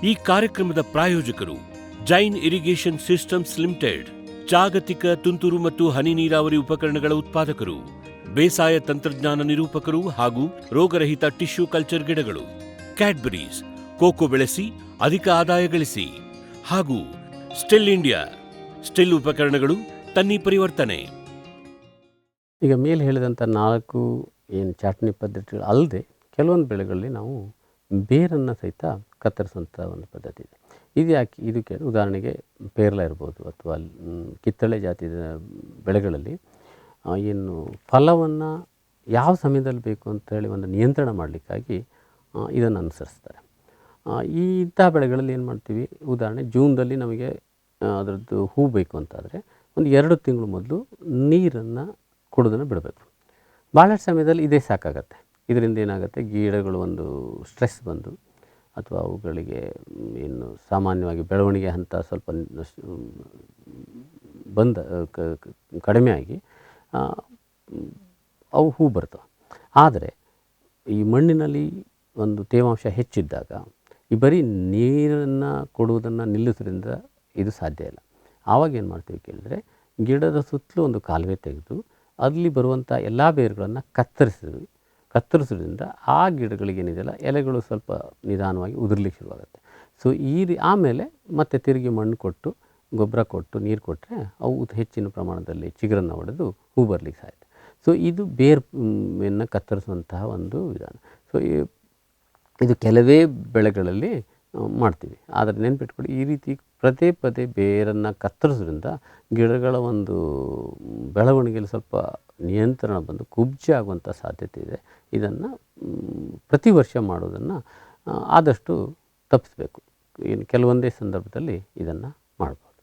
ಈ ಕಾರ್ಯಕ್ರಮದ ಪ್ರಾಯೋಜಕರು ಜೈನ್ ಇರಿಗೇಷನ್ ಸಿಸ್ಟಮ್ಸ್ ಲಿಮಿಟೆಡ್, ಜಾಗತಿಕ ತುಂತುರು ಮತ್ತು ಹನಿ ನೀರಾವರಿ ಉಪಕರಣಗಳ ಉತ್ಪಾದಕರು, ಬೇಸಾಯ ತಂತ್ರಜ್ಞಾನ ನಿರೂಪಕರು ಹಾಗೂ ರೋಗರಹಿತ ಟಿಶ್ಯೂ ಕಲ್ಚರ್ ಗಿಡಗಳು, ಕ್ಯಾಡ್ಬರೀಸ್, ಕೋಕೋ ಬೆಳೆಸಿ ಅಧಿಕ ಆದಾಯ ಗಳಿಸಿ, ಹಾಗೂ ಸ್ಟಿಲ್ ಇಂಡಿಯಾ, ಸ್ಟಿಲ್ ಉಪಕರಣಗಳು ತನ್ನಿ ಪರಿವರ್ತನೆ. ಈಗ ಮೇಲೆ ಹೇಳಿದಂಥ 4 ಚಾಟ್ನಿ ಪದ್ಧತಿಗಳು ಅಲ್ಲದೆ ಕೆಲವೊಂದು ಬೆಳೆಗಳಲ್ಲಿ ನಾವು ಬೇರನ್ನು ಸಹಿತ ಕತ್ತರಿಸುವಂಥ ಒಂದು ಪದ್ಧತಿ ಇದೆ. ಇದು ಯಾಕೆ ಇದಕ್ಕೆ ಉದಾಹರಣೆಗೆ ಪೇರಲ ಇರ್ಬೋದು ಅಥವಾ ಕಿತ್ತಳೆ ಜಾತಿಯ ಬೆಳೆಗಳಲ್ಲಿ ಏನು ಫಲವನ್ನು ಯಾವ ಸಮಯದಲ್ಲಿ ಬೇಕು ಅಂತೇಳಿ ಒಂದು ನಿಯಂತ್ರಣ ಮಾಡಲಿಕ್ಕಾಗಿ ಇದನ್ನು ಅನುಸರಿಸ್ತಾರೆ. ಇಂಥ ಬೆಳೆಗಳಲ್ಲಿ ಏನು ಮಾಡ್ತೀವಿ, ಉದಾಹರಣೆ ಜೂನ್ದಲ್ಲಿ ನಮಗೆ ಅದರದ್ದು ಹೂ ಬೇಕು ಅಂತಾದರೆ ಒಂದು 2 ತಿಂಗಳು ಮೊದಲು ನೀರನ್ನು ಕೊಡೋದನ್ನು ಬಿಡಬೇಕು. ಭಾಳಷ್ಟು ಸಮಯದಲ್ಲಿ ಇದೇ ಸಾಕಾಗತ್ತೆ. ಇದರಿಂದ ಏನಾಗುತ್ತೆ, ಗಿಡಗಳು ಒಂದು ಸ್ಟ್ರೆಸ್ ಬಂದು ಅಥವಾ ಅವುಗಳಿಗೆ ಏನು ಸಾಮಾನ್ಯವಾಗಿ ಬೆಳವಣಿಗೆ ಹಂತ ಸ್ವಲ್ಪ ಕಡಿಮೆ ಆಗಿ ಅವು ಹೂ ಬರ್ತವೆ. ಆದರೆ ಈ ಮಣ್ಣಿನಲ್ಲಿ ಒಂದು ತೇವಾಂಶ ಹೆಚ್ಚಿದ್ದಾಗ ಈ ಬರೀ ನೀರನ್ನು ಕೊಡುವುದನ್ನು ನಿಲ್ಲಿಸೋದ್ರಿಂದ ಇದು ಸಾಧ್ಯ ಇಲ್ಲ. ಆವಾಗ ಏನು ಮಾಡ್ತೀವಿ ಕೇಳಿದರೆ, ಗಿಡದ ಸುತ್ತಲೂ ಒಂದು ಕಾಲುವೆ ತೆಗೆದು ಅಲ್ಲಿ ಬರುವಂಥ ಎಲ್ಲ ಬೇರುಗಳನ್ನು ಕತ್ತರಿಸೋದ್ರಿಂದ ಆ ಗಿಡಗಳಿಗೇನಿದೆಯಲ್ಲ ಎಲೆಗಳು ಸ್ವಲ್ಪ ನಿಧಾನವಾಗಿ ಉದುರ್ಲಿಕ್ಕೆ ಶುರುವಾಗುತ್ತೆ. ಸೊ ಆಮೇಲೆ ಮತ್ತೆ ತಿರುಗಿ ಮಣ್ಣು ಕೊಟ್ಟು ಗೊಬ್ಬರ ಕೊಟ್ಟು ನೀರು ಕೊಟ್ಟರೆ ಅವು ಹೆಚ್ಚಿನ ಪ್ರಮಾಣದಲ್ಲಿ ಚಿಗುರನ್ನು ಹೊಡೆದು ಹೂ ಬರಲಿಕ್ಕೆ ಸಾಧ್ಯ. ಸೊ ಇದು ಬೇರನ್ನು ಕತ್ತರಿಸುವಂತಹ ಒಂದು ವಿಧಾನ. ಸೊ ಇದು ಕೆಲವೇ ಬೆಳೆಗಳಲ್ಲಿ ಮಾಡ್ತೀವಿ. ಆದರೆ ನೆನ್ಪಿಟ್ಕೊಳ್ಳಿ, ಈ ರೀತಿ ಪದೇ ಬೇರನ್ನು ಕತ್ತರಿಸೋದ್ರಿಂದ ಗಿಡಗಳ ಒಂದು ಬೆಳವಣಿಗೆಯಲ್ಲಿ ಸ್ವಲ್ಪ ನಿಯಂತ್ರಣ ಬಂದು ಕುಬ್ಜೆ ಆಗುವಂಥ ಸಾಧ್ಯತೆ ಇದೆ. ಇದನ್ನು ಪ್ರತಿ ವರ್ಷ ಮಾಡೋದನ್ನು ಆದಷ್ಟು ತಪ್ಪಿಸಬೇಕು. ಕೆಲವೊಂದೇ ಸಂದರ್ಭದಲ್ಲಿ ಇದನ್ನು ಮಾಡ್ಬೋದು.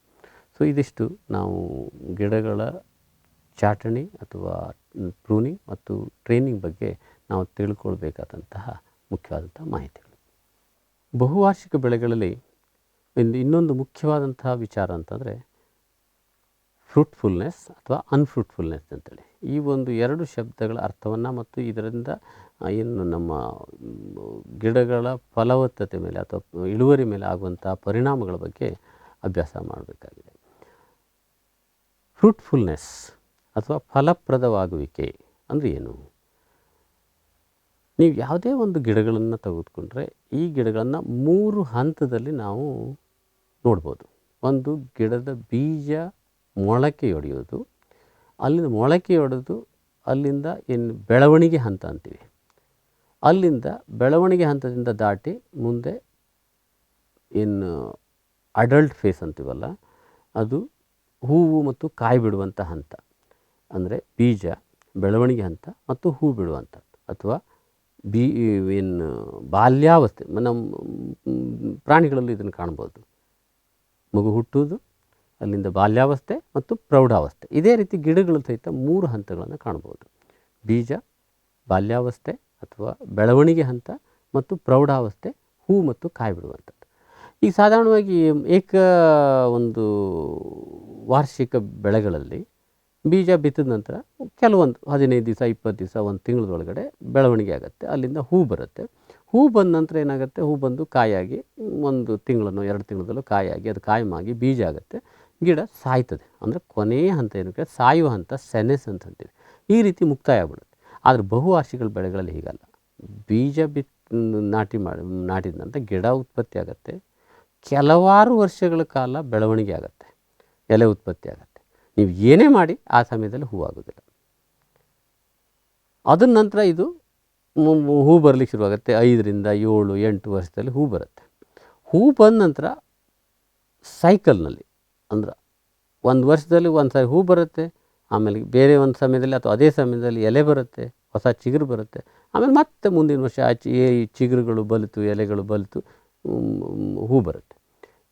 ಸೊ ಇದಿಷ್ಟು ನಾವು ಗಿಡಗಳ ಚಾಟಣಿ ಅಥವಾ ಪ್ರೂನಿಂಗ್ ಮತ್ತು ಟ್ರೈನಿಂಗ್ ಬಗ್ಗೆ ನಾವು ತಿಳ್ಕೊಳ್ಬೇಕಾದಂತಹ ಮುಖ್ಯವಾದಂಥ ಮಾಹಿತಿಗಳು. ಬಹುವಾರ್ಷಿಕ ಬೆಳೆಗಳಲ್ಲಿ ಇನ್ನೊಂದು ಮುಖ್ಯವಾದಂತಹ ವಿಚಾರ ಅಂತಂದರೆ ಫ್ರೂಟ್ಫುಲ್ನೆಸ್ ಅಥವಾ ಅನ್ಫ್ರೂಟ್ಫುಲ್ನೆಸ್ ಅಂತೇಳಿ. ಈ ಒಂದು 2 ಶಬ್ದಗಳ ಅರ್ಥವನ್ನು ಮತ್ತು ಇದರಿಂದ ಏನು ನಮ್ಮ ಗಿಡಗಳ ಫಲವತ್ತತೆ ಮೇಲೆ ಅಥವಾ ಇಳುವರಿ ಮೇಲೆ ಆಗುವಂಥ ಪರಿಣಾಮಗಳ ಬಗ್ಗೆ ಅಭ್ಯಾಸ ಮಾಡಬೇಕಾಗಿದೆ. ಫ್ರೂಟ್ಫುಲ್ನೆಸ್ ಅಥವಾ ಫಲಪ್ರದವಾಗುವಿಕೆ ಅಂದರೆ ಏನು? ನೀವು ಯಾವುದೇ ಒಂದು ಗಿಡಗಳನ್ನು ತೆಗೆದುಕೊಂಡ್ರೆ ಈ ಗಿಡಗಳನ್ನು 3 ಹಂತದಲ್ಲಿ ನಾವು ನೋಡ್ಬೋದು. ಒಂದು, ಗಿಡದ ಬೀಜ ಮೊಳಕೆಯೊಡೆಯೋದು, ಅಲ್ಲಿಂದ ಮೊಳಕೆಯೊಡೆದು ಅಲ್ಲಿಂದ ಏನು ಬೆಳವಣಿಗೆ ಹಂತ ಅಂತೀವಿ, ಅಲ್ಲಿಂದ ಬೆಳವಣಿಗೆ ಹಂತದಿಂದ ದಾಟಿ ಮುಂದೆ ಏನು ಅಡಲ್ಟ್ ಫೇಸ್ ಅಂತೀವಲ್ಲ, ಅದು ಹೂವು ಮತ್ತು ಕಾಯಿ ಬಿಡುವಂಥ ಹಂತ. ಅಂದರೆ ಬೀಜ, ಬೆಳವಣಿಗೆ ಹಂತ ಮತ್ತು ಹೂ ಬಿಡುವಂಥದ್ದು. ಅಥವಾ ಏನು ಬಾಲ್ಯಾವಸ್ಥೆ, ನಮ್ಮ ಪ್ರಾಣಿಗಳಲ್ಲಿ ಇದನ್ನು ಕಾಣ್ಬೋದು. ಮಗು ಹುಟ್ಟುವುದು, ಅಲ್ಲಿಂದ ಬಾಲ್ಯಾವಸ್ಥೆ ಮತ್ತು ಪ್ರೌಢಾವಸ್ಥೆ. ಇದೇ ರೀತಿ ಗಿಡಗಳು ಸಹಿತ 3 ಹಂತಗಳನ್ನು ಕಾಣ್ಬೋದು: ಬೀಜ, ಬಾಲ್ಯಾವಸ್ಥೆ ಅಥವಾ ಬೆಳವಣಿಗೆ ಹಂತ ಮತ್ತು ಪ್ರೌಢಾವಸ್ಥೆ, ಹೂ ಮತ್ತು ಕಾಯಿ ಬಿಡುವಂಥದ್ದು. ಈಗ ಸಾಧಾರಣವಾಗಿ ಒಂದು ವಾರ್ಷಿಕ ಬೆಳೆಗಳಲ್ಲಿ ಬೀಜ ಬಿತ್ತಿದ ನಂತರ ಕೆಲವೊಂದು 15 ದಿವಸ, 20 ದಿವಸ, 1 ತಿಂಗಳದೊಳಗಡೆ ಬೆಳವಣಿಗೆ ಆಗುತ್ತೆ. ಅಲ್ಲಿಂದ ಹೂ ಬರುತ್ತೆ. ಹೂ ಬಂದ ನಂತರ ಏನಾಗುತ್ತೆ, ಹೂ ಬಂದು ಕಾಯಾಗಿ 1 ತಿಂಗಳನ್ನೋ 2 ತಿಂಗಳಲ್ಲೋ ಕಾಯಾಗಿ ಅದು ಕಾಯಿ ಮಾಗಿ ಬೀಜ ಆಗುತ್ತೆ. ಗಿಡ ಸಾಯ್ತದೆ. ಅಂದರೆ ಕೊನೆಯ ಹಂತ ಏನಕ್ಕೆ ಸಾಯುವ ಹಂತ ಸೆನೆಸ್ ಅಂತ ಅಂತೀವಿ. ಈ ರೀತಿ ಮುಕ್ತಾಯ ಆಗ್ಬಿಡುತ್ತೆ. ಆದರೆ ಬಹುವಾರ್ಷಿಕ ಬೆಳೆಗಳಲ್ಲಿ ಹೀಗಲ್ಲ. ಬೀಜ ನಾಟಿದ ನಂತರ ಗಿಡ ಉತ್ಪತ್ತಿ ಆಗುತ್ತೆ. ಕೆಲವಾರು ವರ್ಷಗಳ ಕಾಲ ಬೆಳವಣಿಗೆ ಆಗುತ್ತೆ, ಎಲೆ ಉತ್ಪತ್ತಿ ಆಗುತ್ತೆ. ನೀವು ಏನೇ ಮಾಡಿ ಆ ಸಮಯದಲ್ಲಿ ಹೂವಾಗೋದಿಲ್ಲ. ಅದರ ನಂತರ ಇದು ಹೂ ಬರಲಿಕ್ಕೆ ಶುರುವಾಗುತ್ತೆ. 5 ರಿಂದ 7, 8 ವರ್ಷದಲ್ಲಿ ಹೂ ಬರುತ್ತೆ. ಹೂ ಬಂದ ನಂತರ ಸೈಕಲ್ನಲ್ಲಿ, ಅಂದ್ರೆ 1 ವರ್ಷದಲ್ಲಿ 1 ಸಾರಿ ಹೂ ಬರುತ್ತೆ, ಆಮೇಲೆ ಬೇರೆ ಒಂದು ಸಮಯದಲ್ಲಿ ಅಥವಾ ಅದೇ ಸಮಯದಲ್ಲಿ ಎಲೆ ಬರುತ್ತೆ, ಹೊಸ ಚಿಗುರು ಬರುತ್ತೆ. ಆಮೇಲೆ ಮತ್ತೆ ಮುಂದಿನ ವರ್ಷ ಈ ಚಿಗುರುಗಳು ಬಲಿತು, ಎಲೆಗಳು ಬಲಿತು ಹೂ ಬರುತ್ತೆ.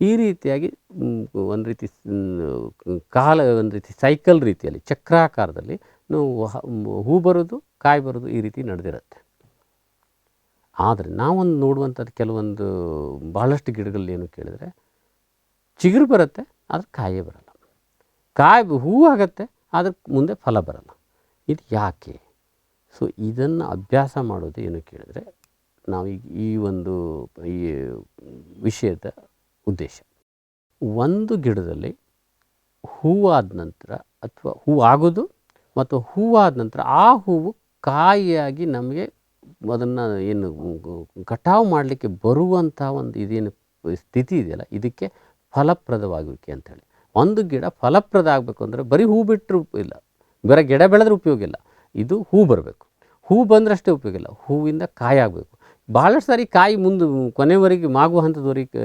ಈ ರೀತಿಯಾಗಿ ಒಂದು ರೀತಿ ಸೈಕಲ್ ರೀತಿಯಲ್ಲಿ, ಚಕ್ರಾಕಾರದಲ್ಲಿ ನಾವು ಹೂ ಬರೋದು, ಕಾಯಿ ಬರೋದು ಈ ರೀತಿ ನಡೆದಿರುತ್ತೆ. ಆದರೆ ನಾವೊಂದು ನೋಡುವಂಥದ್ದು ಕೆಲವೊಂದು ಭಾಳಷ್ಟು ಗಿಡಗಳಲ್ಲಿ ಏನು ಕೇಳಿದರೆ, ಚಿಗುರು ಬರುತ್ತೆ ಆದರೆ ಕಾಯೇ ಬರಲ್ಲ, ಹೂ ಆಗುತ್ತೆ ಆದರೆ ಮುಂದೆ ಫಲ ಬರಲ್ಲ. ಇದು ಯಾಕೆ? ಸೊ ಇದನ್ನು ಅಭ್ಯಾಸ ಮಾಡೋದು ಏನು ಕೇಳಿದರೆ, ನಾವು ಈ ಒಂದು ಈ ವಿಷಯದ ಉದ್ದೇಶ. ಒಂದು ಗಿಡದಲ್ಲಿ ಹೂವಾದ ನಂತರ ಅಥವಾ ಹೂವು ಆಗೋದು ಮತ್ತು ಹೂವಾದ ನಂತರ ಆ ಹೂವು ಕಾಯಿಯಾಗಿ ನಮಗೆ ಅದನ್ನು ಏನು ಕಟಾವು ಮಾಡಲಿಕ್ಕೆ ಬರುವಂಥ ಒಂದು ಇದೇನು ಸ್ಥಿತಿ ಇದೆಯಲ್ಲ, ಇದಕ್ಕೆ ಫಲಪ್ರದವಾಗುವಿಕೆ ಅಂಥೇಳಿ. ಒಂದು ಗಿಡ ಫಲಪ್ರದ ಆಗಬೇಕು ಅಂದರೆ ಬರೀ ಹೂ ಬಿಟ್ಟರೆ ಇಲ್ಲ, ಬರೀ ಗಿಡ ಬೆಳೆದ್ರೆ ಉಪಯೋಗ ಇಲ್ಲ, ಇದು ಹೂ ಬರಬೇಕು. ಹೂ ಬಂದ್ರಷ್ಟೇ ಉಪಯೋಗ ಇಲ್ಲ, ಹೂವಿಂದ ಕಾಯಿ ಆಗಬೇಕು. ಭಾಳಷ್ಟು ಸಾರಿ ಕಾಯಿ ಮುಂದೆ ಕೊನೆವರೆಗೆ ಮಾಗುವ ಹಂತದವರೆಗೆ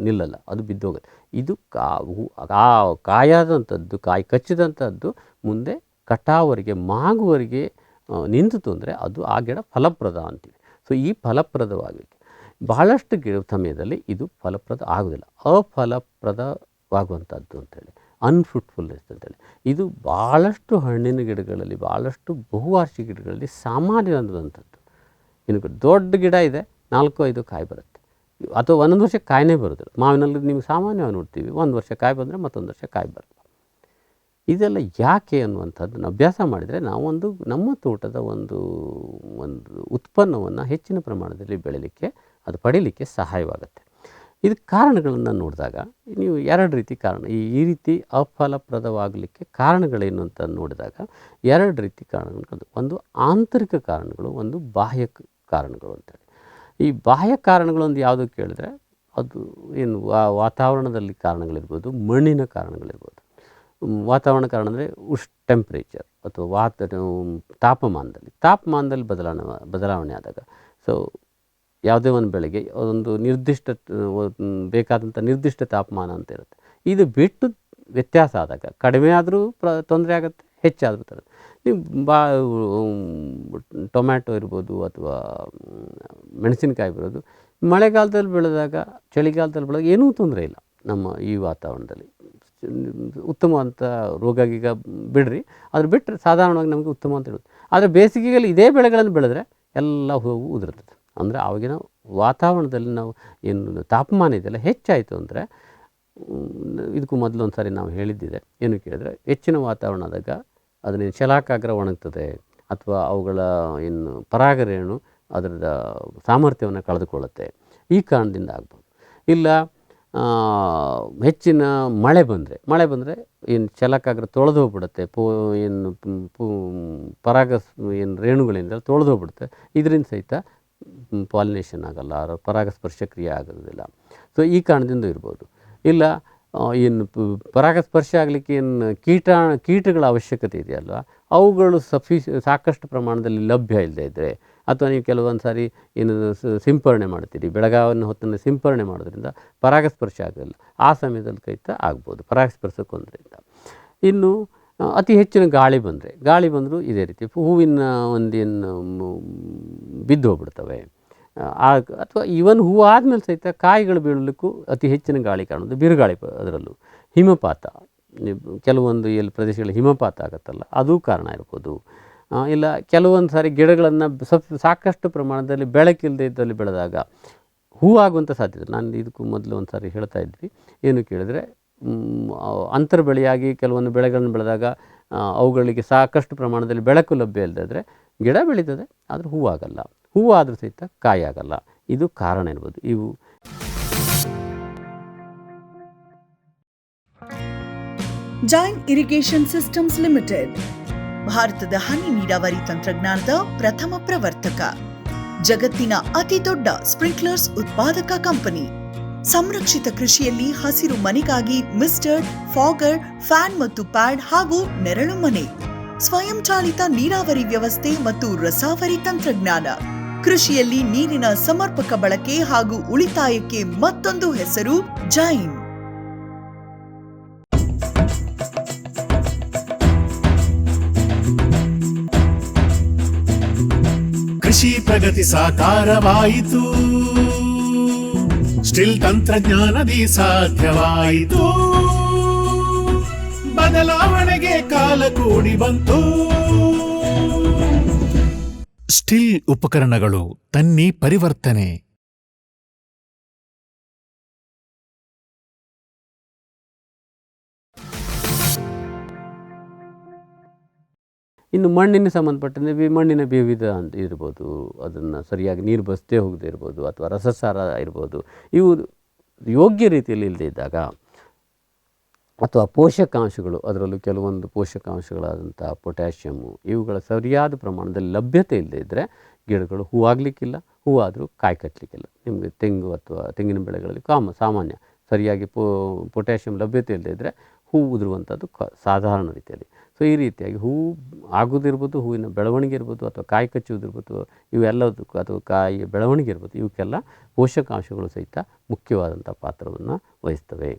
ನಿಲ್ಲಲ್ಲ, ಅದು ಬಿದ್ದೋಗುತ್ತೆ. ಇದು ಕಾಯಾದಂಥದ್ದು, ಕಾಯಿ ಕಚ್ಚಿದಂಥದ್ದು ಮುಂದೆ ಕಟಾವರಿಗೆ ಮಾಗುವವರೆಗೆ ನಿಂತಿತು ಅಂದರೆ ಅದು ಆ ಗಿಡ ಫಲಪ್ರದ ಅಂತೀವಿ. ಸೊ ಈ ಫಲಪ್ರದವಾಗಲಿಕ್ಕೆ ಬಹಳಷ್ಟು ಸಮಯದಲ್ಲಿ ಇದು ಫಲಪ್ರದ ಆಗೋದಿಲ್ಲ, ಅಫಲಪ್ರದವಾಗುವಂಥದ್ದು ಅಂತೇಳಿ, ಅನ್ಫ್ರೂಟ್ಫುಲ್ನೆಸ್ ಅಂತೇಳಿ. ಇದು ಭಾಳಷ್ಟು ಹಣ್ಣಿನ ಗಿಡಗಳಲ್ಲಿ, ಭಾಳಷ್ಟು ಬಹುವಾರ್ಷಿಕ ಗಿಡಗಳಲ್ಲಿ ಸಾಮಾನ್ಯವಾದಂಥದ್ದು. ಇನ್ನು ದೊಡ್ಡ ಗಿಡ ಇದೆ, 4-5 ಕಾಯಿ ಬರುತ್ತೆ, ಅಥವಾ ಒಂದೊಂದು ವರ್ಷ ಕಾಯಿನೇ ಬರೋದಿಲ್ಲ. ಮಾವಿನಲ್ಲಿ ನೀವು ಸಾಮಾನ್ಯವಾಗಿ ನೋಡ್ತೀವಿ, ಒಂದು ವರ್ಷ ಕಾಯಿ ಬಂದರೆ ಮತ್ತೊಂದು ವರ್ಷ ಕಾಯಿ ಬರಲ್ಲ. ಇದೆಲ್ಲ ಯಾಕೆ ಅನ್ನುವಂಥದ್ದನ್ನು ಅಭ್ಯಾಸ ಮಾಡಿದರೆ ನಾವೊಂದು ನಮ್ಮ ತೋಟದ ಒಂದು ಉತ್ಪನ್ನವನ್ನು ಹೆಚ್ಚಿನ ಪ್ರಮಾಣದಲ್ಲಿ ಬೆಳೀಲಿಕ್ಕೆ, ಅದು ಪಡೀಲಿಕ್ಕೆ ಸಹಾಯವಾಗುತ್ತೆ. ಇದಕ್ಕೆ ಕಾರಣಗಳನ್ನು ನೋಡಿದಾಗ ನೀವು 2 ರೀತಿ ಕಾರಣ, ಈ ರೀತಿ ಅಫಲಪ್ರದವಾಗಲಿಕ್ಕೆ ಕಾರಣಗಳೇನು ಅಂತ ನೋಡಿದಾಗ 2 ರೀತಿ ಕಾರಣಗಳು. ಒಂದು ಆಂತರಿಕ ಕಾರಣಗಳು, ಒಂದು ಬಾಹ್ಯ ಕಾರಣಗಳು ಅಂತೇಳಿ. ಈ ಬಾಹ್ಯ ಕಾರಣಗಳು ಒಂದು ಯಾವುದು ಕೇಳಿದ್ರೆ ಅದು ಏನು ವಾತಾವರಣದಲ್ಲಿ ಕಾರಣಗಳಿರ್ಬೋದು, ಮಣ್ಣಿನ ಕಾರಣಗಳಿರ್ಬೋದು. ವಾತಾವರಣ ಕಾರಣ ಅಂದರೆ ಟೆಂಪ್ರೇಚರ್ ಅಥವಾ ತಾಪಮಾನದಲ್ಲಿ ಬದಲಾವಣೆ ಆದಾಗ. ಸೊ ಯಾವುದೇ ಒಂದು ಬೆಳೆಗೆ ಒಂದು ನಿರ್ದಿಷ್ಟ ಬೇಕಾದಂಥ ನಿರ್ದಿಷ್ಟ ತಾಪಮಾನ ಅಂತ ಇರುತ್ತೆ. ಇದು ಬಿಟ್ಟು ವ್ಯತ್ಯಾಸ ಆದಾಗ ಕಡಿಮೆ ಆದರೂ ತೊಂದರೆ ಆಗುತ್ತೆ, ಹೆಚ್ಚಾದರೂ ತರುತ್ತೆ. ನೀವು ಟೊಮ್ಯಾಟೊ ಇರ್ಬೋದು ಅಥವಾ ಮೆಣಸಿನಕಾಯಿ ಬರೋದು ಮಳೆಗಾಲದಲ್ಲಿ ಬೆಳೆದಾಗ, ಚಳಿಗಾಲದಲ್ಲಿ ಬೆಳೆದಾಗ ಏನೂ ತೊಂದರೆ ಇಲ್ಲ. ನಮ್ಮ ಈ ವಾತಾವರಣದಲ್ಲಿ ಉತ್ತಮವಂತ ರೋಗ ಗೀಗ ಬಿಡ್ರಿ, ಅದ್ರ ಬಿಟ್ಟರೆ ಸಾಧಾರಣವಾಗಿ ನಮಗೆ ಉತ್ತಮ ಅಂತ ಹೇಳೋದು. ಆದರೆ ಬೇಸಿಗೆಯಲ್ಲಿ ಇದೇ ಬೆಳೆಗಳನ್ನು ಬೆಳೆದ್ರೆ ಎಲ್ಲ ಹೂವು ಉದುರ್ತದೆ. ಅಂದರೆ ಆವಾಗಿನ ವಾತಾವರಣದಲ್ಲಿ ನಾವು ಏನು ತಾಪಮಾನ ಇದೆಯಲ್ಲ ಹೆಚ್ಚಾಯಿತು ಅಂದರೆ, ಇದಕ್ಕೂ ಮೊದಲು ಒಂದು ಸಾರಿ ನಾವು ಹೇಳಿದ್ದಿದೆ, ಏನು ಕೇಳಿದ್ರೆ ಹೆಚ್ಚಿನ ವಾತಾವರಣ ಆದಾಗ ಅದನ್ನ ಶಲಾಕಾಗ್ರ ಒಣಗ್ತದೆ, ಅಥವಾ ಅವುಗಳ ಏನು ಪರಾಗರೇಣು ಅದರ ಸಾಮರ್ಥ್ಯವನ್ನು ಕಳೆದುಕೊಳ್ಳುತ್ತೆ. ಈ ಕಾರಣದಿಂದ ಆಗ್ಬೋದು. ಇಲ್ಲ ಹೆಚ್ಚಿನ ಮಳೆ ಬಂದರೆ ಏನು ಶಲಾಕಾಗ್ರ ತೊಳೆದು ಹೋಗ್ಬಿಡುತ್ತೆ, ಪರಾಗ ಏನು ರೇಣುಗಳಿಂದ ತೊಳೆದು ಹೋಗ್ಬಿಡುತ್ತೆ. ಇದರಿಂದ ಸಹಿತ ಪಾಲಿನೇಷನ್ ಆಗಲ್ಲ, ಪರಾಗಸ್ಪರ್ಶ ಕ್ರಿಯೆ ಆಗೋದಿಲ್ಲ. ಸೊ ಈ ಕಾರಣದಿಂದ ಇರ್ಬೋದು. ಇಲ್ಲ ಏನು ಪರಾಗಸ್ಪರ್ಶ ಆಗಲಿಕ್ಕೆ ಏನು ಕೀಟಗಳ ಅವಶ್ಯಕತೆ ಇದೆಯಲ್ವ, ಅವುಗಳು ಸಾಕಷ್ಟು ಪ್ರಮಾಣದಲ್ಲಿ ಲಭ್ಯ ಇಲ್ಲದೆ ಇದ್ದರೆ, ಅಥವಾ ನೀವು ಕೆಲವೊಂದು ಸಾರಿ ಏನು ಸಿಂಪರಣೆ ಮಾಡ್ತೀರಿ, ಬೆಳಗಾವನ್ನು ಹೊತ್ತನ್ನು ಸಿಂಪರಣೆ ಮಾಡೋದ್ರಿಂದ ಪರಾಗಸ್ಪರ್ಶ ಆಗೋಲ್ಲ, ಆ ಸಮಯದಲ್ಲಿ ಸಹಿತ ಆಗ್ಬೋದು ಪರಾಗಸ್ಪರ್ಶಕ್ಕೊಂದರಿಂದ. ಇನ್ನು ಅತಿ ಹೆಚ್ಚಿನ ಗಾಳಿ ಬಂದರೂ ಇದೇ ರೀತಿ ಹೂವಿನ ಒಂದೇನು ಬಿದ್ದು ಹೋಗ್ಬಿಡ್ತವೆ. ಅಥವಾ ಈವನ್ ಹೂವು ಆದಮೇಲೆ ಸಹಿತ ಕಾಯಿಗಳು ಬೀಳಲಿಕ್ಕೂ ಅತಿ ಹೆಚ್ಚಿನ ಗಾಳಿ ಕಾಣೋದು, ಬಿರುಗಾಳಿ. ಅದರಲ್ಲೂ ಹಿಮಪಾತ, ಕೆಲವೊಂದು ಎಲ್ಲಿ ಪ್ರದೇಶಗಳಲ್ಲಿ ಹಿಮಪಾತ ಆಗುತ್ತಲ್ಲ, ಅದು ಕಾರಣ ಇರ್ಬೋದು. ಇಲ್ಲ ಕೆಲವೊಂದು ಸಾರಿ ಗಿಡಗಳನ್ನು ಸಾಕಷ್ಟು ಪ್ರಮಾಣದಲ್ಲಿ ಬೆಳಕಿಲ್ಲದೆ ಇದ್ದಲ್ಲಿ ಬೆಳೆದಾಗ ಹೂವಾಗುವಂಥ ಸಾಧ್ಯತೆ. ನಾನು ಇದಕ್ಕೂ ಮೊದಲು ಒಂದು ಸಾರಿ ಹೇಳ್ತಾ ಇದ್ವಿ, ಏನು ಕೇಳಿದರೆ ಅಂತರ ಬೆಳೆಯಾಗಿ ಕೆಲವೊಂದು ಬೆಳೆಗಳನ್ನು ಬೆಳೆದಾಗ ಅವುಗಳಿಗೆ ಸಾಕಷ್ಟು ಪ್ರಮಾಣದಲ್ಲಿ ಬೆಳಕು ಲಭ್ಯ ಇಲ್ಲದಿದ್ದರೆ ಗಿಡ ಬೆಳೀತದೆ, ಆದರೆ ಹೂವಾಗಲ್ಲ, ಹೂವಾದರೂ ಸಹಿತ ಕಾಯಾಗಲ್ಲ. ಇದು ಕಾರಣ ಇರ್ಬೋದು. ಇವು ಜೈನ್ ಇರಿಗೇಷನ್ ಸಿಸ್ಟಮ್ಸ್ ಲಿಮಿಟೆಡ್ ಭಾರತದ ಹನಿ ನೀರಾವರಿ ತಂತ್ರಜ್ಞಾನದ ಪ್ರಥಮ ಪ್ರವರ್ತಕ, ಜಗತ್ತಿನ ಅತಿ ದೊಡ್ಡ ಸ್ಪ್ರಿಂಕ್ಲರ್ಸ್ ಉತ್ಪಾದಕ ಕಂಪನಿ. ಸಂರಕ್ಷಿತ ಕೃಷಿಯಲ್ಲಿ ಹಸಿರು ಮನೆಗಾಗಿ ಮಿಸ್ಟರ್, ಫಾಗರ್, ಫ್ಯಾನ್ ಮತ್ತು ಪ್ಯಾಡ್ ಹಾಗೂ ನೆರಳು ಮನೆ, ಸ್ವಯಂಚಾಲಿತ ನೀರಾವರಿ ವ್ಯವಸ್ಥೆ ಮತ್ತು ರಸಾವರಿ ತಂತ್ರಜ್ಞಾನ. ಕೃಷಿಯಲ್ಲಿ ನೀರಿನ ಸಮರ್ಪಕ ಬಳಕೆ ಹಾಗೂ ಉಳಿತಾಯಕ್ಕೆ ಮತ್ತೊಂದು ಹೆಸರು ಜೈನ್. ಕೃಷಿ ಪ್ರಗತಿ ಸಾಕಾರವಾಯಿತು, ಸ್ಟಿಲ್ ತಂತ್ರಜ್ಞಾನದಿ ಸಾಧ್ಯವಾಯಿತು, ಬದಲಾವಣೆಗೆ ಕಾಲ ಕೂಡಿ ಬಂತು. ಸ್ಟಿಲ್ ಉಪಕರಣಗಳು ತನ್ನಿ ಪರಿವರ್ತನೆ. ಇನ್ನು ಮಣ್ಣಿನ ಸಂಬಂಧಪಟ್ಟಂತೆ ಮಣ್ಣಿನ ವಿವಿಧ ಅಂತ ಇರ್ಬೋದು, ಅದನ್ನು ಸರಿಯಾಗಿ ನೀರು ಬಸದೇ ಹೋಗದೇ ಇರ್ಬೋದು, ಅಥವಾ ರಸಸಾರ ಇರ್ಬೋದು, ಇವು ಯೋಗ್ಯ ರೀತಿಯಲ್ಲಿ ಇಲ್ಲದೇ ಇದ್ದಾಗ, ಅಥವಾ ಪೋಷಕಾಂಶಗಳು, ಅದರಲ್ಲೂ ಕೆಲವೊಂದು ಪೋಷಕಾಂಶಗಳಾದಂಥ ಪೊಟ್ಯಾಷಿಯಮ್ಮು ಇವುಗಳ ಸರಿಯಾದ ಪ್ರಮಾಣದಲ್ಲಿ ಲಭ್ಯತೆ ಇಲ್ಲದೇ ಇದ್ದರೆ ಗಿಡಗಳು ಹೂವಾಗಲಿಕ್ಕಿಲ್ಲ, ಹೂವಾದರೂ ಕಾಯಿ ಕಟ್ಟಲಿಕ್ಕಿಲ್ಲ. ನಿಮಗೆ ತೆಂಗು ಅಥವಾ ತೆಂಗಿನ ಬೆಳೆಗಳಲ್ಲಿ ಸಾಮಾನ್ಯ ಸರಿಯಾಗಿ ಪೊಟ್ಯಾಷಿಯಮ್ ಲಭ್ಯತೆ ಇಲ್ಲದೇ ಇದ್ದರೆ ಹೂ ಉದುರುವಂಥದ್ದು ಸಾಧಾರಣ ರೀತಿಯಲ್ಲಿ. ಸೊ ಈ ರೀತಿಯಾಗಿ ಹೂವು ಆಗೋದಿರ್ಬೋದು, ಹೂವಿನ ಬೆಳವಣಿಗೆ ಇರ್ಬೋದು, ಅಥವಾ ಕಾಯಿ ಕಚ್ಚುವುದಿರ್ಬೋದು, ಇವೆಲ್ಲದಕ್ಕೂ, ಅಥವಾ ಕಾಯಿಯ ಬೆಳವಣಿಗೆ ಇರ್ಬೋದು, ಇವಕ್ಕೆಲ್ಲ ಪೋಷಕಾಂಶಗಳು ಸಹಿತ ಮುಖ್ಯವಾದಂಥ ಪಾತ್ರವನ್ನು ವಹಿಸ್ತವೆ.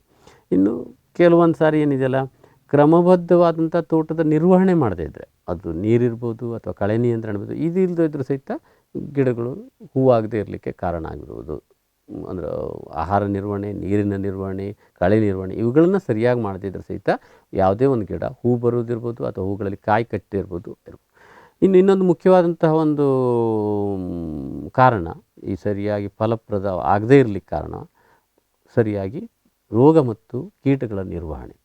ಇನ್ನು ಕೆಲವೊಂದು ಸಾರಿ ಏನಿದೆಯಲ್ಲ, ಕ್ರಮಬದ್ಧವಾದಂಥ ತೋಟದ ನಿರ್ವಹಣೆ ಮಾಡದೇ ಇದ್ದರೆ, ಅದು ನೀರಿರ್ಬೋದು ಅಥವಾ ಕಳೆ ನಿಯಂತ್ರಣ ಇರ್ಬೋದು, ಇದು ಇಲ್ಲದೇ ಇದ್ದರೂ ಸಹಿತ ಗಿಡಗಳು ಹೂವಾಗದೇ ಇರಲಿಕ್ಕೆ ಕಾರಣ ಆಗಿರ್ಬೋದು. ಅಂದರೆ ಆಹಾರ ನಿರ್ವಹಣೆ, ನೀರಿನ ನಿರ್ವಹಣೆ, ಕಳೆ ನಿರ್ವಹಣೆ ಇವುಗಳನ್ನು ಸರಿಯಾಗಿ ಮಾಡದಿದ್ದರೆ ಸಹಿತ ಯಾವುದೇ ಒಂದು ಗಿಡ ಹೂ ಬರೋದಿರ್ಬೋದು ಅಥವಾ ಹೂಗಳಲ್ಲಿ ಕಾಯಿ ಕಟ್ಟಿರ್ಬೋದು. ಇನ್ನೊಂದು ಮುಖ್ಯವಾದಂತಹ ಒಂದು ಕಾರಣ, ಈ ಸರಿಯಾಗಿ ಫಲಪ್ರದ ಆಗದೇ ಇರಲಿಕ್ಕೆ ಕಾರಣ ಸರಿಯಾಗಿ ರೋಗ ಮತ್ತು ಕೀಟಗಳ ನಿರ್ವಹಣೆ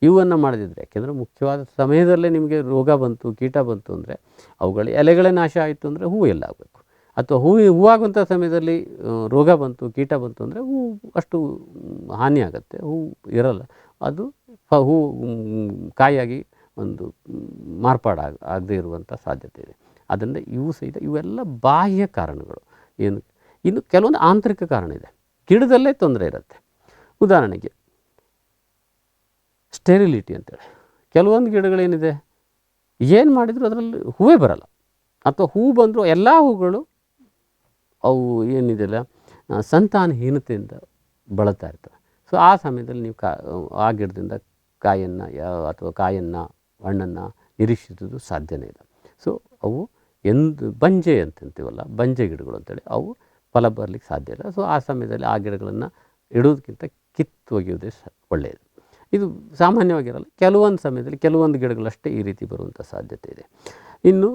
ಇವನ್ನು ಮಾಡದಿದ್ದರೆ. ಯಾಕೆಂದರೆ ಮುಖ್ಯವಾದ ಸಮಯದಲ್ಲೇ ನಿಮಗೆ ರೋಗ ಬಂತು, ಕೀಟ ಬಂತು ಅಂದರೆ, ಅವುಗಳ ಎಲೆಗಳೇ ನಾಶ ಆಯಿತು ಅಂದರೆ ಹೂವು ಎಲ್ಲ ಆಗಬೇಕು. ಅಥವಾ ಹೂವಾಗುವಂಥ ಸಮಯದಲ್ಲಿ ರೋಗ ಬಂತು, ಕೀಟ ಬಂತು ಅಂದರೆ ಹೂ ಅಷ್ಟು ಹಾನಿ ಆಗುತ್ತೆ, ಹೂ ಇರಲ್ಲ, ಅದು ಹೂ ಕಾಯಿಯಾಗಿ ಒಂದು ಆಗದೇ ಇರುವಂಥ ಸಾಧ್ಯತೆ ಇದೆ. ಅದರಿಂದ ಇವು ಸಹಿತ ಇವೆಲ್ಲ ಬಾಹ್ಯ ಕಾರಣಗಳು. ಇನ್ನು ಕೆಲವೊಂದು ಆಂತರಿಕ ಕಾರಣ ಇದೆ, ಗಿಡದಲ್ಲೇ ತೊಂದರೆ ಇರುತ್ತೆ. ಉದಾಹರಣೆಗೆ ಸ್ಟೆರಿಲಿಟಿ ಅಂತೇಳಿ, ಕೆಲವೊಂದು ಗಿಡಗಳೇನಿದೆ ಏನು ಮಾಡಿದರೂ ಅದರಲ್ಲಿ ಹೂವೇ ಬರಲ್ಲ, ಅಥವಾ ಹೂ ಬಂದರೂ ಎಲ್ಲ ಹೂಗಳು ಅವು ಏನಿದೆಯಲ್ಲ ಸಂತಾನಹೀನತೆಯಿಂದ ಬಳಲ್ತಾ ಇರ್ತವೆ. ಸೊ ಆ ಸಮಯದಲ್ಲಿ ನೀವು ಆ ಗಿಡದಿಂದ ಕಾಯನ್ನು ಅಥವಾ ಕಾಯನ್ನು, ಹಣ್ಣನ್ನು ನಿರೀಕ್ಷಿಸೋದು ಸಾಧ್ಯನೇ ಇಲ್ಲ. ಸೊ ಅವು ಬಂಜೆ ಅಂತೀವಲ್ಲ, ಬಂಜೆ ಗಿಡಗಳು ಅಂತೇಳಿ, ಅವು ಫಲ ಬರಲಿಕ್ಕೆ ಸಾಧ್ಯ ಇಲ್ಲ. ಸೊ ಆ ಸಮಯದಲ್ಲಿ ಆ ಗಿಡಗಳನ್ನು ಇಡೋದಕ್ಕಿಂತ ಕಿತ್ತು ಒಗೆಯೋದೇ ಒಳ್ಳೆಯದು. ಇದು ಸಾಮಾನ್ಯವಾಗಿರಲ್ಲ, ಕೆಲವೊಂದು ಸಮಯದಲ್ಲಿ ಕೆಲವೊಂದು ಗಿಡಗಳಷ್ಟೇ ಈ ರೀತಿ ಬರುವಂಥ ಸಾಧ್ಯತೆ ಇದೆ. ಇನ್ನು